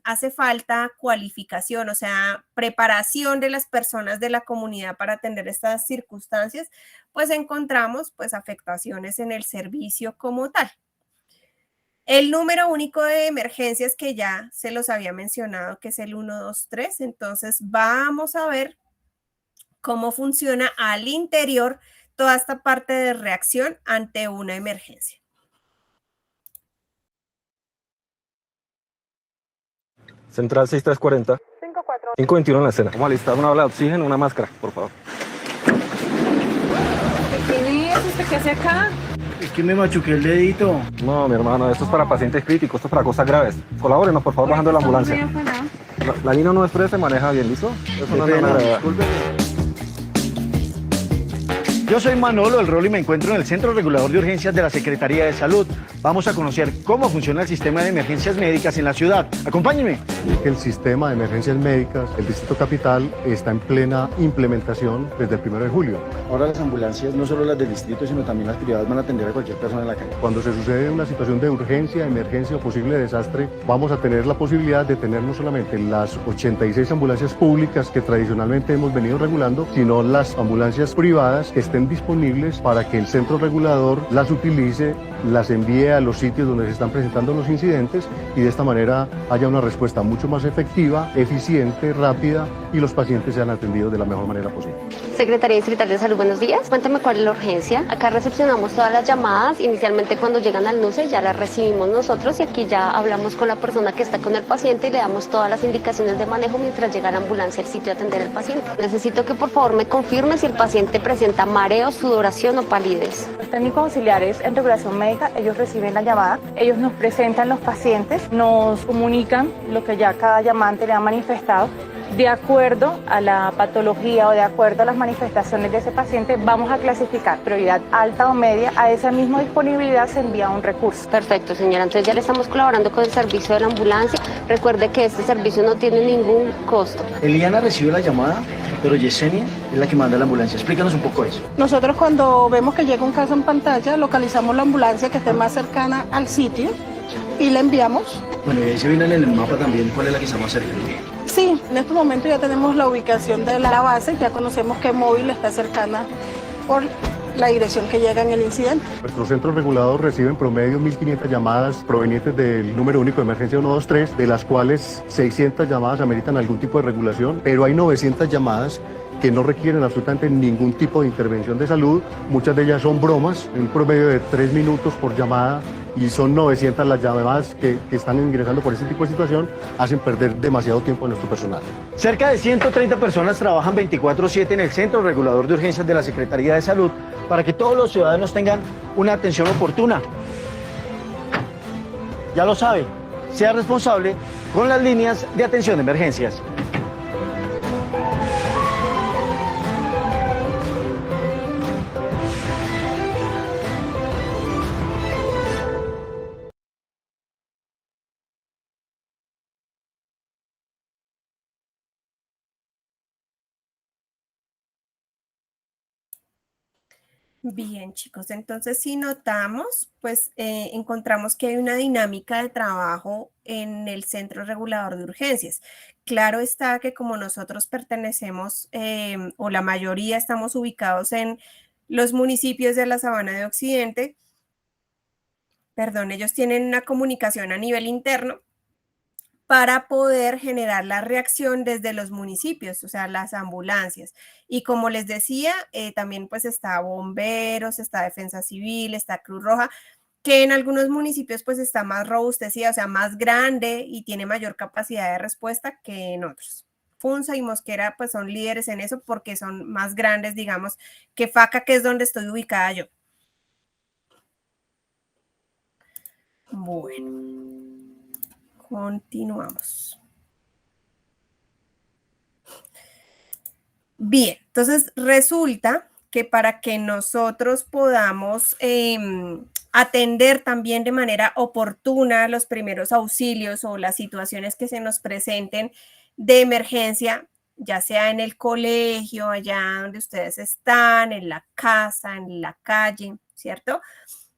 hace falta cualificación, o sea, preparación de las personas de la comunidad para atender estas circunstancias, pues encontramos pues afectaciones en el servicio como tal. El número único de emergencias que ya se los había mencionado, que es el 123, entonces vamos a ver cómo funciona al interior toda esta parte de reacción ante una emergencia. Central 6340. 521 en la escena. Vamos a alistar una bala de oxígeno, una máscara, por favor. ¿Quién es? ¿Usted qué hace acá? Es que me machuqué el dedito. No, mi hermano, esto es para pacientes críticos, esto es para cosas graves. Colabórenos, por favor, bajando la ambulancia. La línea 93 se maneja bien, ¿listo? Eso no es nada. Disculpe. Yo soy Manolo del Rol y me encuentro en el Centro Regulador de Urgencias de la Secretaría de Salud. Vamos a conocer cómo funciona el sistema de emergencias médicas en la ciudad. Acompáñenme. Que el sistema de emergencias médicas del Distrito Capital está en plena implementación desde el 1 de julio. Ahora las ambulancias, no solo las del distrito, sino también las privadas, van a atender a cualquier persona en la calle. Cuando se sucede una situación de urgencia, emergencia o posible desastre, vamos a tener la posibilidad de tener no solamente las 86 ambulancias públicas que tradicionalmente hemos venido regulando, sino las ambulancias privadas que estén disponibles para que el centro regulador las utilice, las envíe a los sitios donde se están presentando los incidentes y de esta manera haya una respuesta mucho más efectiva, eficiente, rápida y los pacientes sean atendidos de la mejor manera posible. Secretaría Distrital de Salud, buenos días. Cuéntame cuál es la urgencia. Acá recepcionamos todas las llamadas. Inicialmente cuando llegan al NUCE ya las recibimos nosotros y aquí ya hablamos con la persona que está con el paciente y le damos todas las indicaciones de manejo mientras llega la ambulancia al sitio a atender al paciente. Necesito que por favor me confirme si el paciente presenta mareo, sudoración o palidez. Los técnicos auxiliares en regulación médica, ellos reciben la llamada, ellos nos presentan los pacientes, nos comunican lo que ya cada llamante le ha manifestado. De acuerdo a la patología o de acuerdo a las manifestaciones de ese paciente, vamos a clasificar prioridad alta o media. A esa misma disponibilidad se envía un recurso. Perfecto, señora. Entonces ya le estamos colaborando con el servicio de la ambulancia. Recuerde que este servicio no tiene ningún costo. Eliana recibe la llamada, pero Yesenia es la que manda la ambulancia. Explícanos un poco eso. Nosotros cuando vemos que llega un caso en pantalla, localizamos la ambulancia que esté más cercana al sitio y la enviamos. Bueno, y ahí se viene en el mapa también cuál es la que está más cerca. Sí, en este momento ya tenemos la ubicación de la base, ya conocemos qué móvil está cercana por la dirección que llega en el incidente. Nuestros centros regulados reciben promedio 1.500 llamadas provenientes del número único de emergencia 123, de las cuales 600 llamadas ameritan algún tipo de regulación, pero hay 900 llamadas que no requieren absolutamente ningún tipo de intervención de salud. Muchas de ellas son bromas, en un promedio de 3 minutos por llamada, y son 900 las llamadas que están ingresando por este tipo de situación, hacen perder demasiado tiempo a nuestro personal. Cerca de 130 personas trabajan 24/7 en el Centro Regulador de Urgencias de la Secretaría de Salud para que todos los ciudadanos tengan una atención oportuna. Ya lo sabe, sea responsable con las líneas de atención de emergencias. Bien, chicos, entonces si notamos, pues encontramos que hay una dinámica de trabajo en el Centro Regulador de Urgencias. Claro está que como nosotros pertenecemos, o la mayoría estamos ubicados en los municipios de la Sabana de Occidente, perdón, ellos tienen una comunicación a nivel interno para poder generar la reacción desde los municipios, o sea, las ambulancias. Y como les decía, también pues está bomberos, está defensa civil, está Cruz Roja, que en algunos municipios pues está más robustecida, o sea, más grande y tiene mayor capacidad de respuesta que en otros. Funza y Mosquera pues son líderes en eso porque son más grandes, digamos, que Faca, que es donde estoy ubicada yo. Bueno. Continuamos. Bien, entonces resulta que para que nosotros podamos atender también de manera oportuna los primeros auxilios o las situaciones que se nos presenten de emergencia, ya sea en el colegio, allá donde ustedes están, en la casa, en la calle, ¿cierto?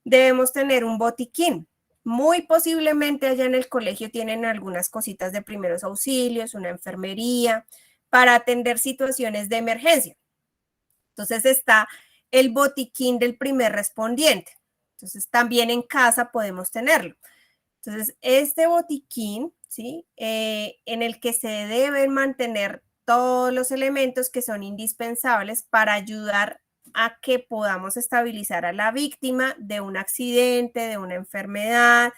Debemos tener un botiquín. Muy posiblemente allá en el colegio tienen algunas cositas de primeros auxilios, una enfermería, para atender situaciones de emergencia. Entonces está el botiquín del primer respondiente. Entonces también en casa podemos tenerlo. Entonces este botiquín, ¿sí? En el que se deben mantener todos los elementos que son indispensables para ayudar a que podamos estabilizar a la víctima de un accidente, de una enfermedad,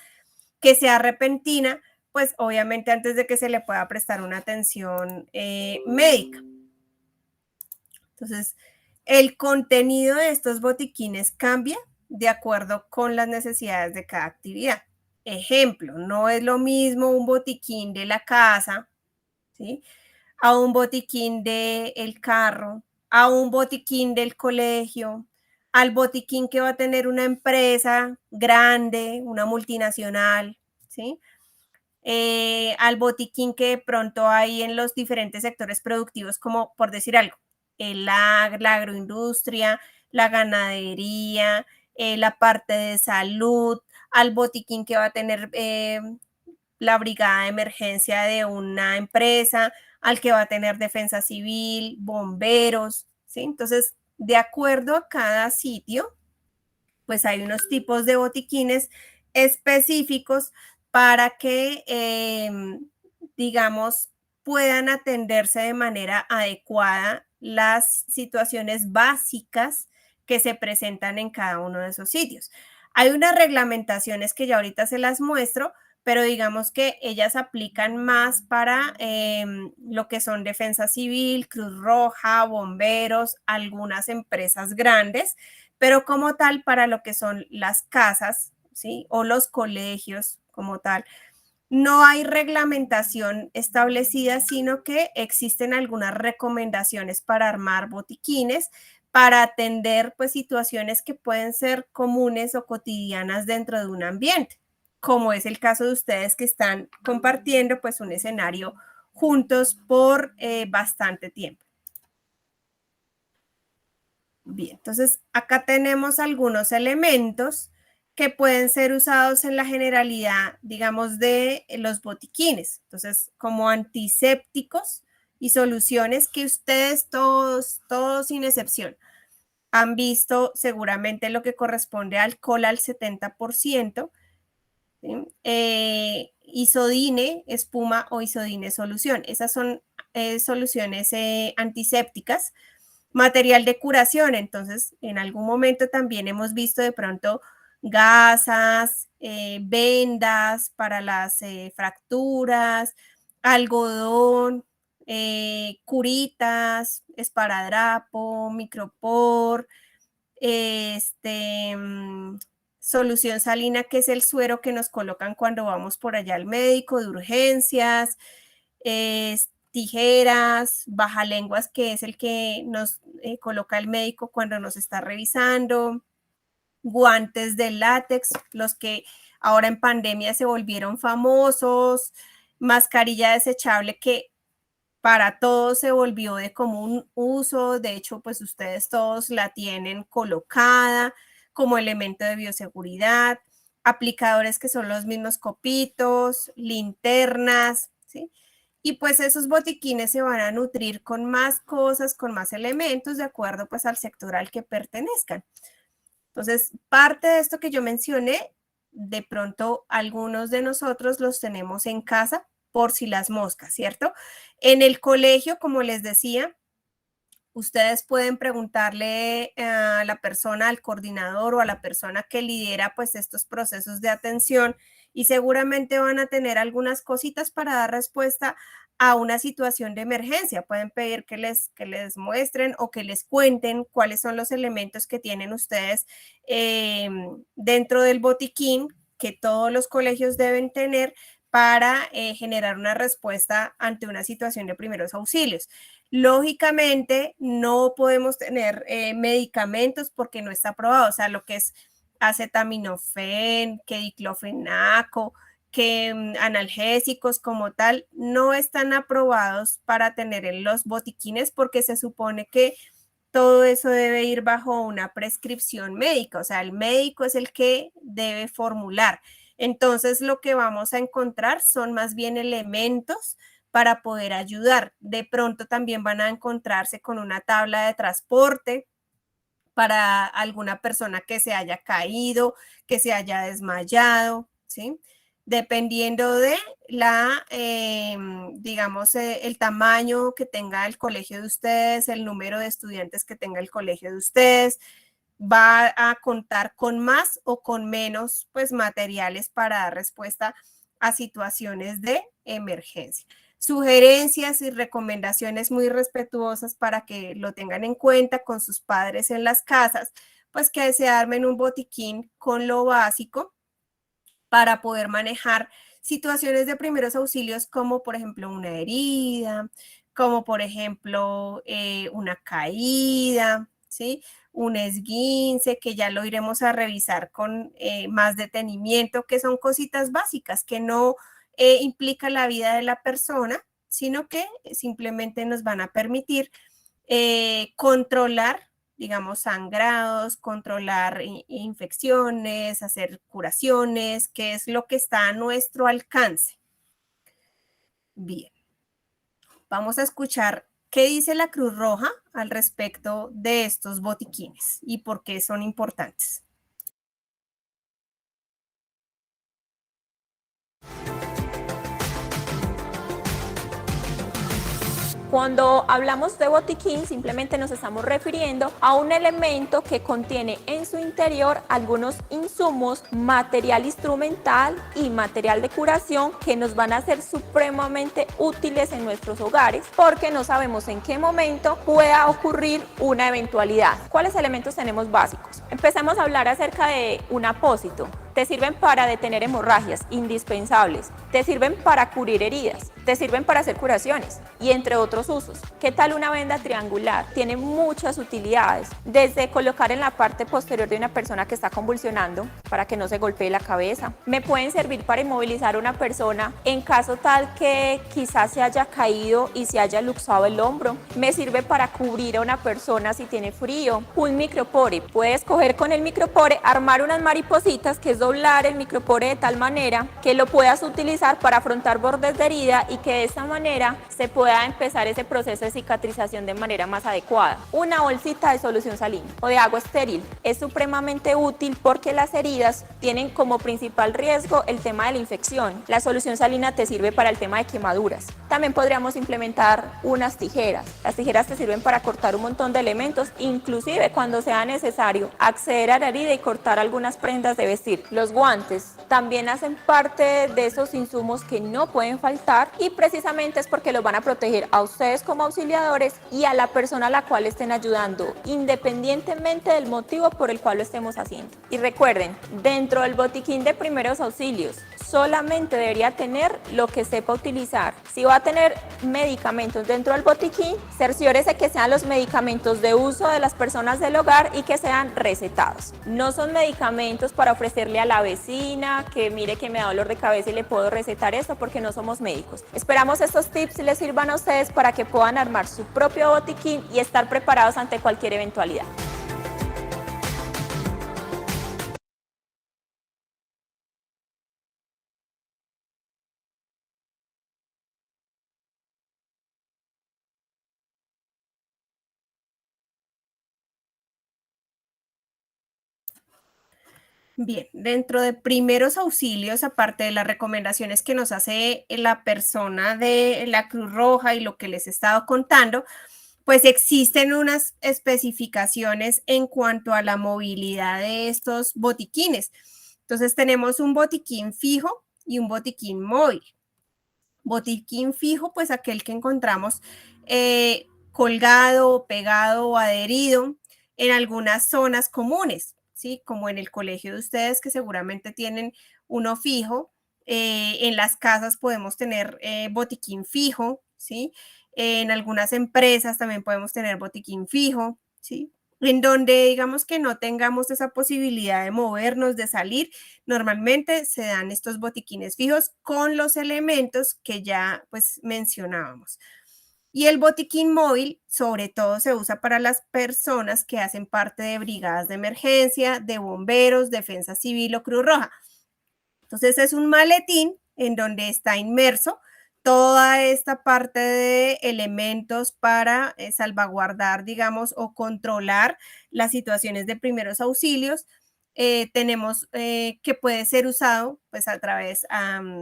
que sea repentina, pues obviamente antes de que se le pueda prestar una atención médica. Entonces, el contenido de estos botiquines cambia de acuerdo con las necesidades de cada actividad. Ejemplo, no es lo mismo un botiquín de la casa, ¿sí?, a un botiquín del carro, a un botiquín del colegio, al botiquín que va a tener una empresa grande, una multinacional, ¿sí? al botiquín que de pronto hay en los diferentes sectores productivos, como por decir algo, la agroindustria, la ganadería, la parte de salud, al botiquín que va a tener la brigada de emergencia de una empresa, al que va a tener defensa civil, bomberos, ¿sí? Entonces, de acuerdo a cada sitio, pues hay unos tipos de botiquines específicos para que, digamos, puedan atenderse de manera adecuada las situaciones básicas que se presentan en cada uno de esos sitios. Hay unas reglamentaciones que ya ahorita se las muestro, pero digamos que ellas aplican más para lo que son defensa civil, Cruz Roja, bomberos, algunas empresas grandes, pero como tal para lo que son las casas, ¿sí? O los colegios como tal. No hay reglamentación establecida, sino que existen algunas recomendaciones para armar botiquines, para atender pues situaciones que pueden ser comunes o cotidianas dentro de un ambiente, como es el caso de ustedes que están compartiendo pues un escenario juntos por bastante tiempo. Bien, entonces acá tenemos algunos elementos que pueden ser usados en la generalidad, digamos, de los botiquines. Entonces, como antisépticos y soluciones que ustedes todos sin excepción han visto seguramente lo que corresponde a alcohol al 70%, ¿sí? Isodine, espuma o isodine solución. Esas son soluciones antisépticas. Material de curación, entonces en algún momento también hemos visto de pronto gasas, vendas para las fracturas, algodón, curitas, esparadrapo, micropor, solución salina, que es el suero que nos colocan cuando vamos por allá al médico de urgencias, tijeras, bajalenguas, que es el que nos coloca el médico cuando nos está revisando, guantes de látex, los que ahora en pandemia se volvieron famosos, mascarilla desechable que para todos se volvió de común uso, de hecho, pues ustedes todos la tienen colocada como elemento de bioseguridad, aplicadores que son los mismos copitos, linternas, ¿sí? Y pues esos botiquines se van a nutrir con más cosas, con más elementos, de acuerdo pues al sector al que pertenezcan. Entonces, parte de esto que yo mencioné, de pronto algunos de nosotros los tenemos en casa por si las moscas, ¿cierto? En el colegio, como les decía, ustedes pueden preguntarle a la persona, al coordinador o a la persona que lidera pues estos procesos de atención y seguramente van a tener algunas cositas para dar respuesta a una situación de emergencia. Pueden pedir que les muestren o que les cuenten cuáles son los elementos que tienen ustedes dentro del botiquín que todos los colegios deben tener para generar una respuesta ante una situación de primeros auxilios. Lógicamente, no podemos tener medicamentos porque no está aprobado, o sea, lo que es acetaminofén, que diclofenaco, que analgésicos como tal, no están aprobados para tener en los botiquines porque se supone que todo eso debe ir bajo una prescripción médica, o sea, el médico es el que debe formular. Entonces, lo que vamos a encontrar son más bien elementos para poder ayudar. De pronto también van a encontrarse con una tabla de transporte para alguna persona que se haya caído, que se haya desmayado, ¿sí? Dependiendo de digamos, el tamaño que tenga el colegio de ustedes, el número de estudiantes que tenga el colegio de ustedes, va a contar con más o con menos pues materiales para dar respuesta a situaciones de emergencia. Sugerencias y recomendaciones muy respetuosas para que lo tengan en cuenta con sus padres en las casas, pues que se armen un botiquín con lo básico para poder manejar situaciones de primeros auxilios como por ejemplo una herida, como por ejemplo una caída, ¿sí? Un esguince, que ya lo iremos a revisar con más detenimiento, que son cositas básicas que no implica la vida de la persona, sino que simplemente nos van a permitir controlar, digamos, sangrados, controlar infecciones, hacer curaciones, que es lo que está a nuestro alcance. Bien, vamos a escuchar qué dice la Cruz Roja al respecto de estos botiquines y por qué son importantes. Cuando hablamos de botiquín, simplemente nos estamos refiriendo a un elemento que contiene en su interior algunos insumos, material instrumental y material de curación que nos van a ser supremamente útiles en nuestros hogares porque no sabemos en qué momento pueda ocurrir una eventualidad. ¿Cuáles elementos tenemos básicos? Empecemos a hablar acerca de un apósito. Te sirven para detener hemorragias, indispensables. Te sirven para cubrir heridas. Te sirven para hacer curaciones y entre otros usos. ¿Qué tal una venda triangular? Tiene muchas utilidades, desde colocar en la parte posterior de una persona que está convulsionando para que no se golpee la cabeza. Me pueden servir para inmovilizar a una persona en caso tal que quizás se haya caído y se haya luxado el hombro. Me sirve para cubrir a una persona si tiene frío. Un micropore. Puedes coger con el micropore, armar unas maripositas, que es doblar el micropore de tal manera que lo puedas utilizar para afrontar bordes de herida y que de esta manera se pueda empezar ese proceso de cicatrización de manera más adecuada. Una bolsita de solución salina o de agua estéril es supremamente útil porque las heridas tienen como principal riesgo el tema de la infección. La solución salina te sirve para el tema de quemaduras. También podríamos implementar unas tijeras. Las tijeras te sirven para cortar un montón de elementos, inclusive cuando sea necesario acceder a la herida y cortar algunas prendas de vestir. Los guantes también hacen parte de esos insumos que no pueden faltar y precisamente es porque los van a proteger a ustedes como auxiliadores y a la persona a la cual estén ayudando, independientemente del motivo por el cual lo estemos haciendo. Y recuerden, dentro del botiquín de primeros auxilios, solamente debería tener lo que sepa utilizar. Si va a tener medicamentos dentro del botiquín, cerciórese que sean los medicamentos de uso de las personas del hogar y que sean recetados. No son medicamentos para ofrecerle a la vecina que mire que me da dolor de cabeza y le puedo recetar esto porque no somos médicos. Esperamos estos tips les sirvan a ustedes para que puedan armar su propio botiquín y estar preparados ante cualquier eventualidad. Bien, dentro de primeros auxilios, aparte de las recomendaciones que nos hace la persona de la Cruz Roja y lo que les he estado contando, pues existen unas especificaciones en cuanto a la movilidad de estos botiquines. Entonces tenemos un botiquín fijo y un botiquín móvil. Botiquín fijo, pues aquel que encontramos colgado, pegado o adherido en algunas zonas comunes, ¿sí? Como en el colegio de ustedes, que seguramente tienen uno fijo. En las casas podemos tener botiquín fijo, ¿sí? En algunas empresas también podemos tener botiquín fijo, ¿sí? En donde digamos que no tengamos esa posibilidad de movernos, de salir, normalmente se dan estos botiquines fijos con los elementos que ya pues mencionábamos. Y el botiquín móvil, sobre todo, se usa para las personas que hacen parte de brigadas de emergencia, de bomberos, defensa civil o Cruz Roja. Entonces, es un maletín en donde está inmerso toda esta parte de elementos para salvaguardar, digamos, o controlar las situaciones de primeros auxilios. Tenemos que puede ser usado pues a través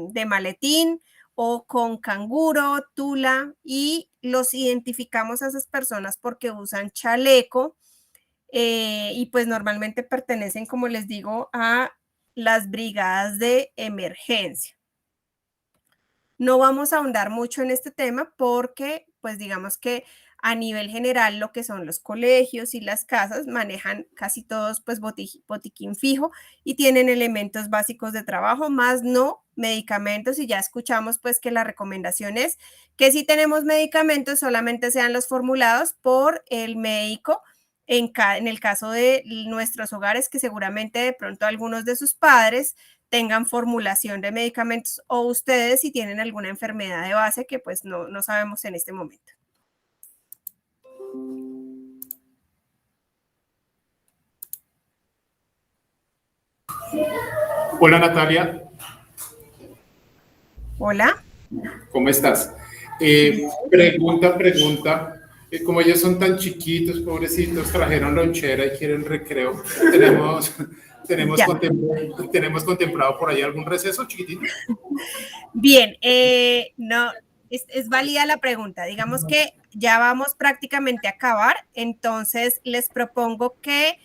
de maletín o con canguro, tula, y los identificamos a esas personas porque usan chaleco y pues normalmente pertenecen, como les digo, a las brigadas de emergencia. No vamos a ahondar mucho en este tema porque, pues digamos que a nivel general lo que son los colegios y las casas manejan casi todos pues botiquín fijo y tienen elementos básicos de trabajo, más no medicamentos, y ya escuchamos pues que la recomendación es que si tenemos medicamentos solamente sean los formulados por el médico en el caso de nuestros hogares, que seguramente de pronto algunos de sus padres tengan formulación de medicamentos o ustedes si tienen alguna enfermedad de base que pues no sabemos en este momento. Hola Natalia. Hola. ¿Cómo estás? Pregunta. Como ellos son tan chiquitos, pobrecitos, trajeron lonchera y quieren recreo. ¿Tenemos contemplado por ahí algún receso chiquitito? Bien, no, es válida la pregunta. Digamos que ya vamos prácticamente a acabar, entonces les propongo que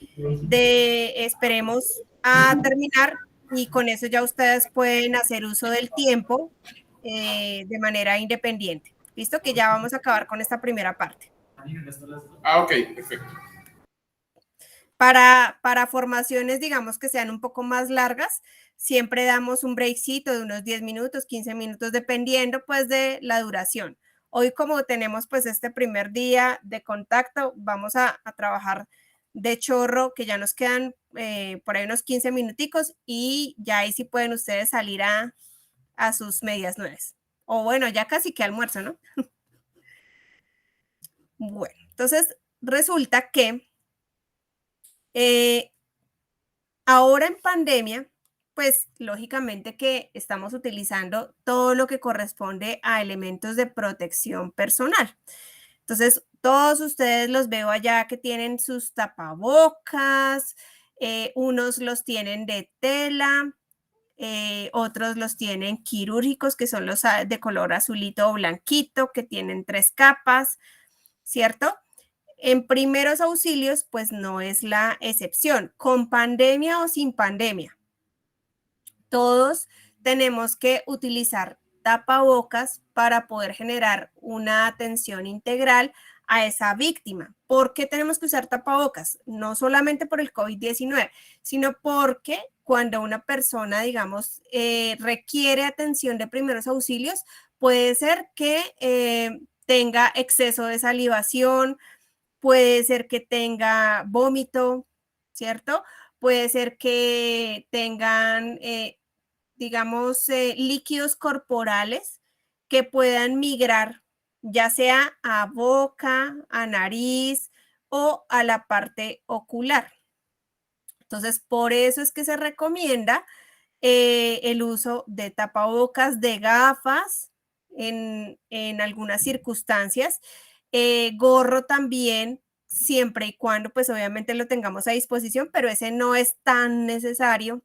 esperemos a terminar y con eso ya ustedes pueden hacer uso del tiempo de manera independiente. ¿Listo? Que ya vamos a acabar con esta primera parte. Ok, perfecto. Para formaciones, digamos que sean un poco más largas, siempre damos un breakcito de unos 10 minutos, 15 minutos, dependiendo pues de la duración. Hoy como tenemos pues este primer día de contacto, vamos a trabajar de chorro, que ya nos quedan por ahí unos 15 minuticos y ya ahí sí pueden ustedes salir a sus medias nueves. O bueno, ya casi que almuerzo, ¿no? Bueno, entonces resulta que ahora en pandemia, pues lógicamente que estamos utilizando todo lo que corresponde a elementos de protección personal. Entonces, todos ustedes los veo allá que tienen sus tapabocas, unos los tienen de tela, otros los tienen quirúrgicos, que son los de color azulito o blanquito, que tienen 3 capas, ¿cierto? En primeros auxilios, pues no es la excepción, con pandemia o sin pandemia. Todos tenemos que utilizar tapabocas para poder generar una atención integral a esa víctima. ¿Por qué tenemos que usar tapabocas? No solamente por el COVID-19, sino porque cuando una persona, digamos, requiere atención de primeros auxilios, puede ser que tenga exceso de salivación, puede ser que tenga vómito, ¿cierto? Puede ser que tengan, digamos, líquidos corporales que puedan migrar, ya sea a boca, a nariz o a la parte ocular. Entonces, por eso es que se recomienda el uso de tapabocas, de gafas en algunas circunstancias, gorro también, siempre y cuando pues obviamente lo tengamos a disposición, pero ese no es tan necesario.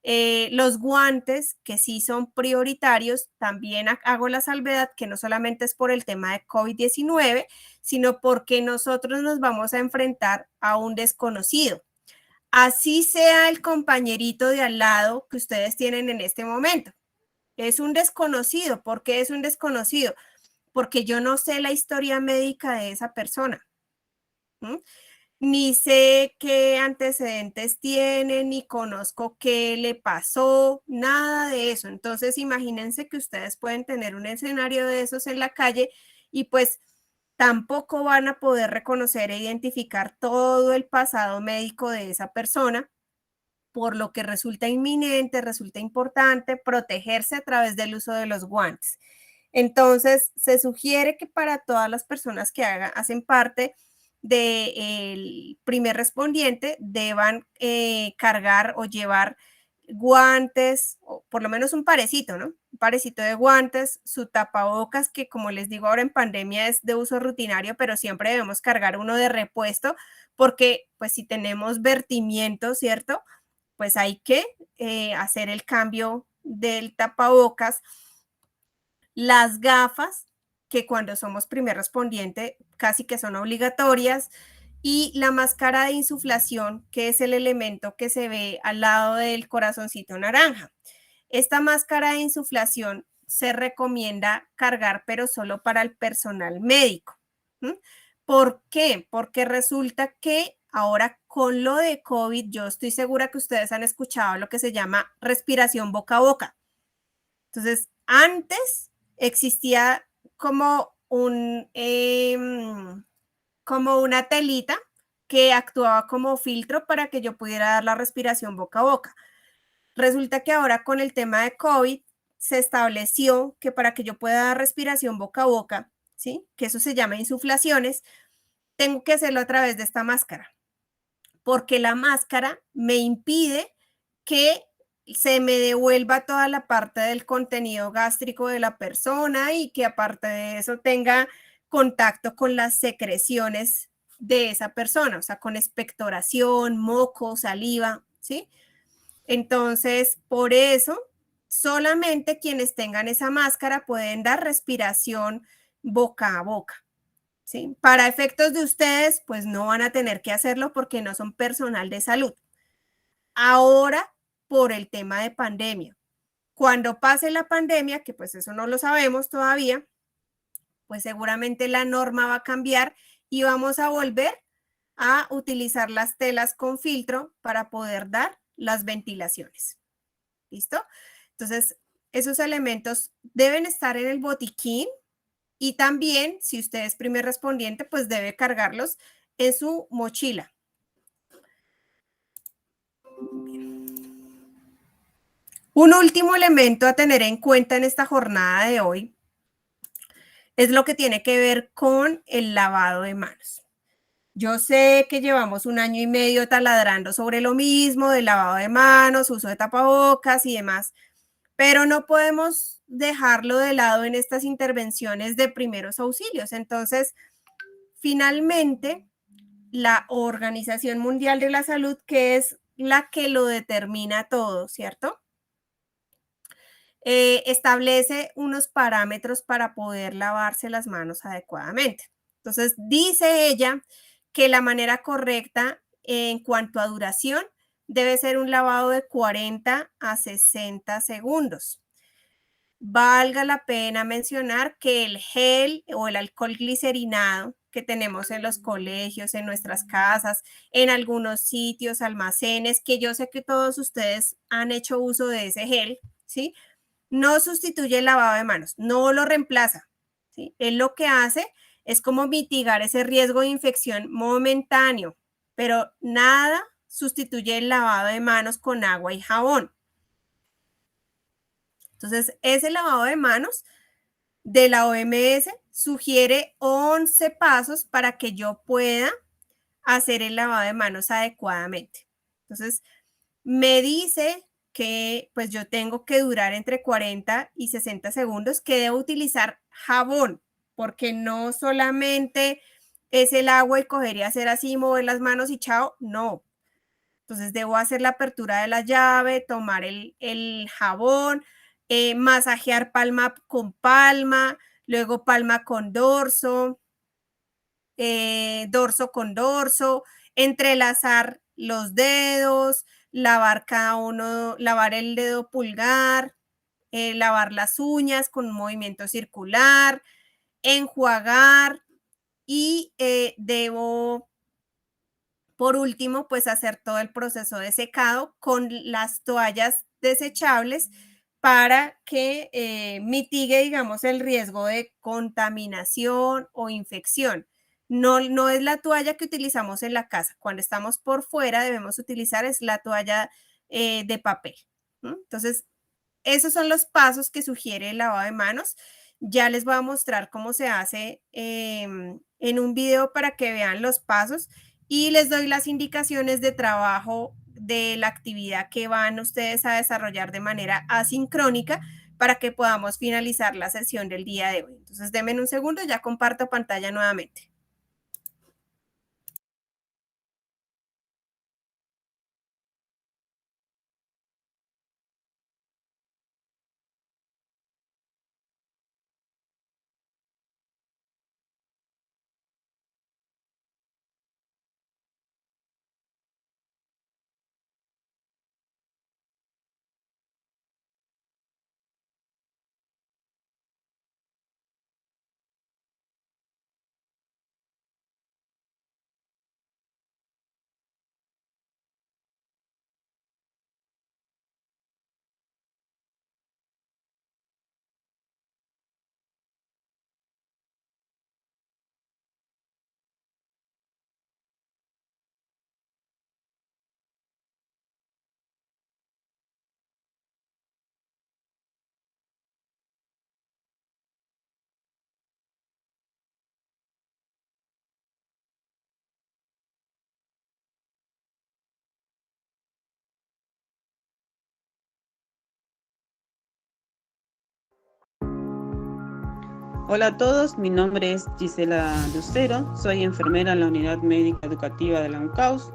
Los guantes, que sí son prioritarios, también hago la salvedad que no solamente es por el tema de COVID-19, sino porque nosotros nos vamos a enfrentar a un desconocido. Así sea el compañerito de al lado que ustedes tienen en este momento. Es un desconocido. ¿Por qué es un desconocido? Porque yo no sé la historia médica de esa persona. Ni sé qué antecedentes tiene, ni conozco qué le pasó, nada de eso. Entonces, imagínense que ustedes pueden tener un escenario de esos en la calle y pues tampoco van a poder reconocer e identificar todo el pasado médico de esa persona, por lo que resulta inminente, resulta importante protegerse a través del uso de los guantes. Entonces, se sugiere que para todas las personas que hacen parte del primer respondiente deban cargar o llevar guantes, o por lo menos un parecito, ¿no? Un parecito de guantes, su tapabocas, que como les digo ahora en pandemia es de uso rutinario, pero siempre debemos cargar uno de repuesto, porque pues si tenemos vertimiento, ¿cierto? Pues hay que hacer el cambio del tapabocas. Las gafas, que cuando somos primer respondiente casi que son obligatorias, y la máscara de insuflación, que es el elemento que se ve al lado del corazoncito naranja. Esta máscara de insuflación se recomienda cargar, pero solo para el personal médico. ¿Por qué? Porque resulta que ahora con lo de COVID, yo estoy segura que ustedes han escuchado lo que se llama respiración boca a boca. Entonces, antes existía como como una telita que actuaba como filtro para que yo pudiera dar la respiración boca a boca. Resulta que ahora con el tema de COVID se estableció que para que yo pueda dar respiración boca a boca, ¿sí? Que eso se llama insuflaciones, tengo que hacerlo a través de esta máscara, porque la máscara me impide que se me devuelva toda la parte del contenido gástrico de la persona y que aparte de eso tenga contacto con las secreciones de esa persona, o sea, con expectoración, moco, saliva, ¿sí? Entonces, por eso, solamente quienes tengan esa máscara pueden dar respiración boca a boca, ¿sí? Para efectos de ustedes, pues no van a tener que hacerlo porque no son personal de salud. Ahora, por el tema de pandemia. Cuando pase la pandemia, que pues eso no lo sabemos todavía, pues seguramente la norma va a cambiar y vamos a volver a utilizar las telas con filtro para poder dar las ventilaciones. ¿Listo? Entonces, esos elementos deben estar en el botiquín y también, si usted es primer respondiente, pues debe cargarlos en su mochila. Un último elemento a tener en cuenta en esta jornada de hoy es lo que tiene que ver con el lavado de manos. Yo sé que llevamos 1 año y medio taladrando sobre lo mismo, del lavado de manos, uso de tapabocas y demás, pero no podemos dejarlo de lado en estas intervenciones de primeros auxilios. Entonces, finalmente, la Organización Mundial de la Salud, que es la que lo determina todo, ¿cierto? Establece unos parámetros para poder lavarse las manos adecuadamente. Entonces, dice ella que la manera correcta en cuanto a duración debe ser un lavado de 40 a 60 segundos. Valga la pena mencionar que el gel o el alcohol glicerinado que tenemos en los colegios, en nuestras casas, en algunos sitios, almacenes, que yo sé que todos ustedes han hecho uso de ese gel, ¿sí? No sustituye el lavado de manos, no lo reemplaza, ¿sí? Él lo que hace es como mitigar ese riesgo de infección momentáneo, pero nada sustituye el lavado de manos con agua y jabón. Entonces, ese lavado de manos de la OMS sugiere 11 pasos para que yo pueda hacer el lavado de manos adecuadamente. Entonces, me dice que pues yo tengo que durar entre 40 y 60 segundos, que debo utilizar jabón, porque no solamente es el agua y coger y hacer así, mover las manos y chao, no. Entonces debo hacer la apertura de la llave, tomar el jabón, masajear palma con palma, luego palma con dorso, dorso con dorso, entrelazar los dedos, lavar cada uno, lavar el dedo pulgar, lavar las uñas con un movimiento circular, enjuagar y debo, por último, pues hacer todo el proceso de secado con las toallas desechables para que mitigue, digamos, el riesgo de contaminación o infección. No es la toalla que utilizamos en la casa. Cuando estamos por fuera debemos utilizar es la toalla de papel, ¿no? Entonces, esos son los pasos que sugiere el lavado de manos. Ya les voy a mostrar cómo se hace en un video para que vean los pasos y les doy las indicaciones de trabajo de la actividad que van ustedes a desarrollar de manera asincrónica para que podamos finalizar la sesión del día de hoy. Entonces, denme un segundo, ya comparto pantalla nuevamente. Hola a todos, mi nombre es Gisela Lucero, soy enfermera en la Unidad Médica Educativa de la UNCAUS.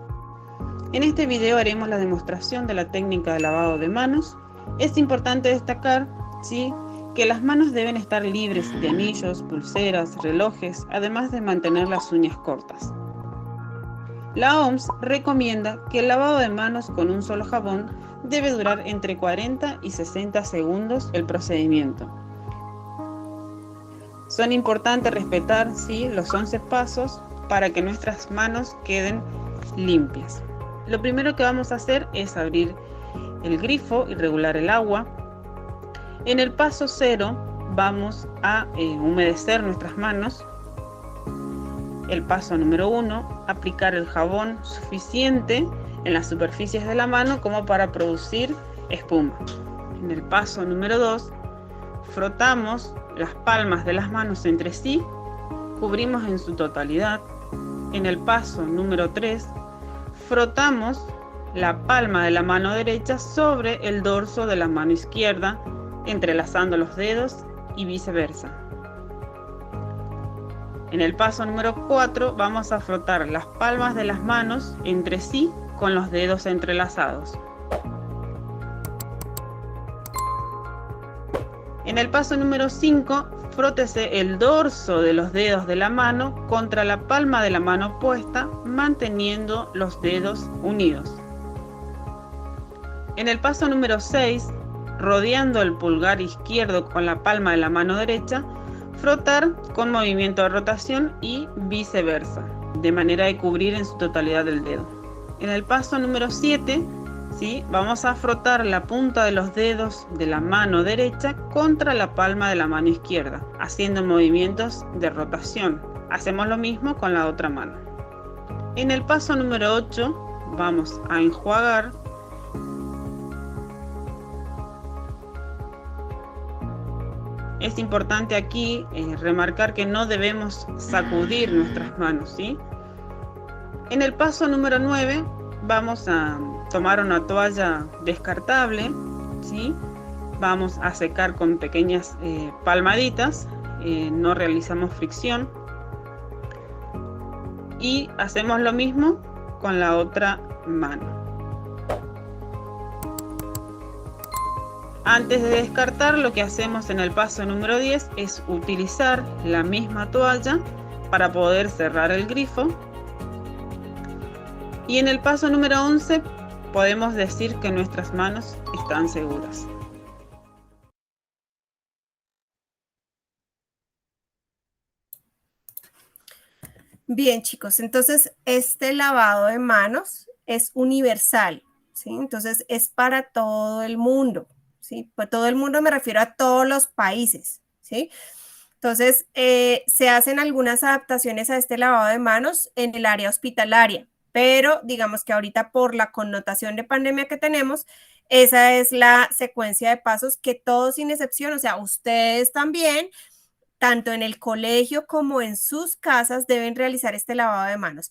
En este video haremos la demostración de la técnica de lavado de manos. Es importante destacar, ¿sí?, que las manos deben estar libres de anillos, pulseras, relojes, además de mantener las uñas cortas. La OMS recomienda que el lavado de manos con un solo jabón debe durar entre 40 y 60 segundos el procedimiento. Son importantes respetar, ¿sí?, los 11 pasos para que nuestras manos queden limpias. Lo primero que vamos a hacer es abrir el grifo y regular el agua. En el paso 0 vamos a humedecer nuestras manos. El paso número 1, aplicar el jabón suficiente en las superficies de la mano como para producir espuma. En el paso número 2, frotamos las palmas de las manos entre sí, cubrimos en su totalidad. En el paso número 3, frotamos la palma de la mano derecha sobre el dorso de la mano izquierda, entrelazando los dedos y viceversa. En el paso número 4 vamos a frotar las palmas de las manos entre sí con los dedos entrelazados. En el paso número 5, frótese el dorso de los dedos de la mano contra la palma de la mano opuesta, manteniendo los dedos unidos. En el paso número 6, rodeando el pulgar izquierdo con la palma de la mano derecha, frotar con movimiento de rotación y viceversa, de manera de cubrir en su totalidad el dedo. En el paso número 7, ¿sí?, vamos a frotar la punta de los dedos de la mano derecha contra la palma de la mano izquierda, haciendo movimientos de rotación. Hacemos lo mismo con la otra mano. En el paso número 8, vamos a enjuagar. Es importante aquí remarcar que no debemos sacudir nuestras manos, ¿sí? En el paso número 9 vamos a tomar una toalla descartable, ¿sí? Vamos a secar con pequeñas palmaditas, no realizamos fricción. Y hacemos lo mismo con la otra mano. Antes de descartar, lo que hacemos en el paso número 10 es utilizar la misma toalla para poder cerrar el grifo. Y en el paso número 11 podemos decir que nuestras manos están seguras. Bien, chicos, entonces este lavado de manos es universal, ¿sí? Entonces es para todo el mundo. ¿Sí? Pues todo el mundo me refiero a todos los países, ¿sí? Entonces, se hacen algunas adaptaciones a este lavado de manos en el área hospitalaria, pero digamos que ahorita por la connotación de pandemia que tenemos, esa es la secuencia de pasos que todos sin excepción, o sea, ustedes también, tanto en el colegio como en sus casas, deben realizar este lavado de manos.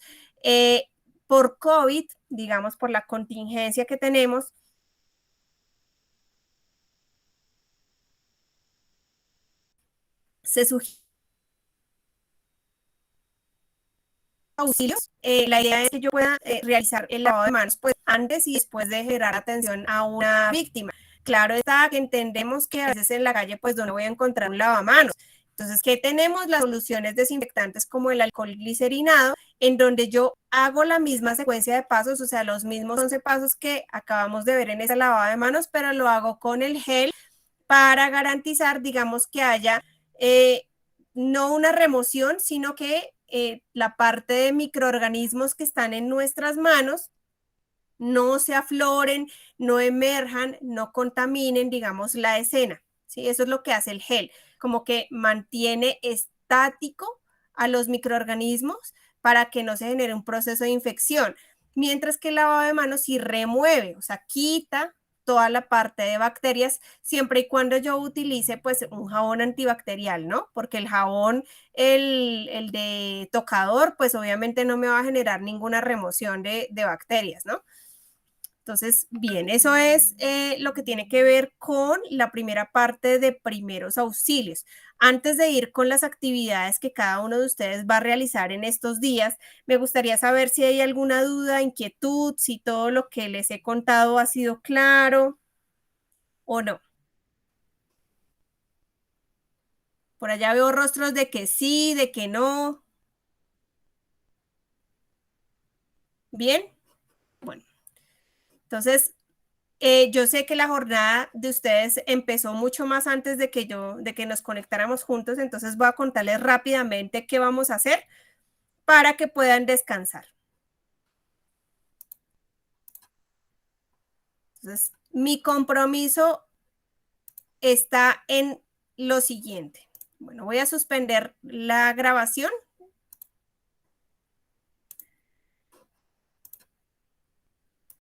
Por COVID, digamos, por la contingencia que tenemos, se sugiere auxilios. La idea es que yo pueda realizar el lavado de manos pues antes y después de generar atención a una víctima. Claro está que entendemos que a veces en la calle pues no voy a encontrar un lavamanos. Entonces, ¿qué tenemos? Las soluciones desinfectantes como el alcohol glicerinado, en donde yo hago la misma secuencia de pasos, o sea, los mismos 11 pasos que acabamos de ver en ese lavado de manos, pero lo hago con el gel para garantizar, digamos, que haya no una remoción, sino que la parte de microorganismos que están en nuestras manos no se afloren, no emerjan, no contaminen, digamos, la escena, ¿sí? Eso es lo que hace el gel, como que mantiene estático a los microorganismos para que no se genere un proceso de infección, mientras que el lavado de manos sí remueve, o sea, quita toda la parte de bacterias, siempre y cuando yo utilice pues un jabón antibacterial, ¿no? Porque el jabón, el de tocador, pues obviamente no me va a generar ninguna remoción de bacterias, ¿no? Entonces, bien, eso es lo que tiene que ver con la primera parte de primeros auxilios. Antes de ir con las actividades que cada uno de ustedes va a realizar en estos días, me gustaría saber si hay alguna duda, inquietud, si todo lo que les he contado ha sido claro o no. Por allá veo rostros de que sí, de que no. ¿Bien? Bueno, entonces, yo sé que la jornada de ustedes empezó mucho más antes de que nos conectáramos juntos, entonces voy a contarles rápidamente qué vamos a hacer para que puedan descansar. Entonces, mi compromiso está en lo siguiente. Bueno, voy a suspender la grabación.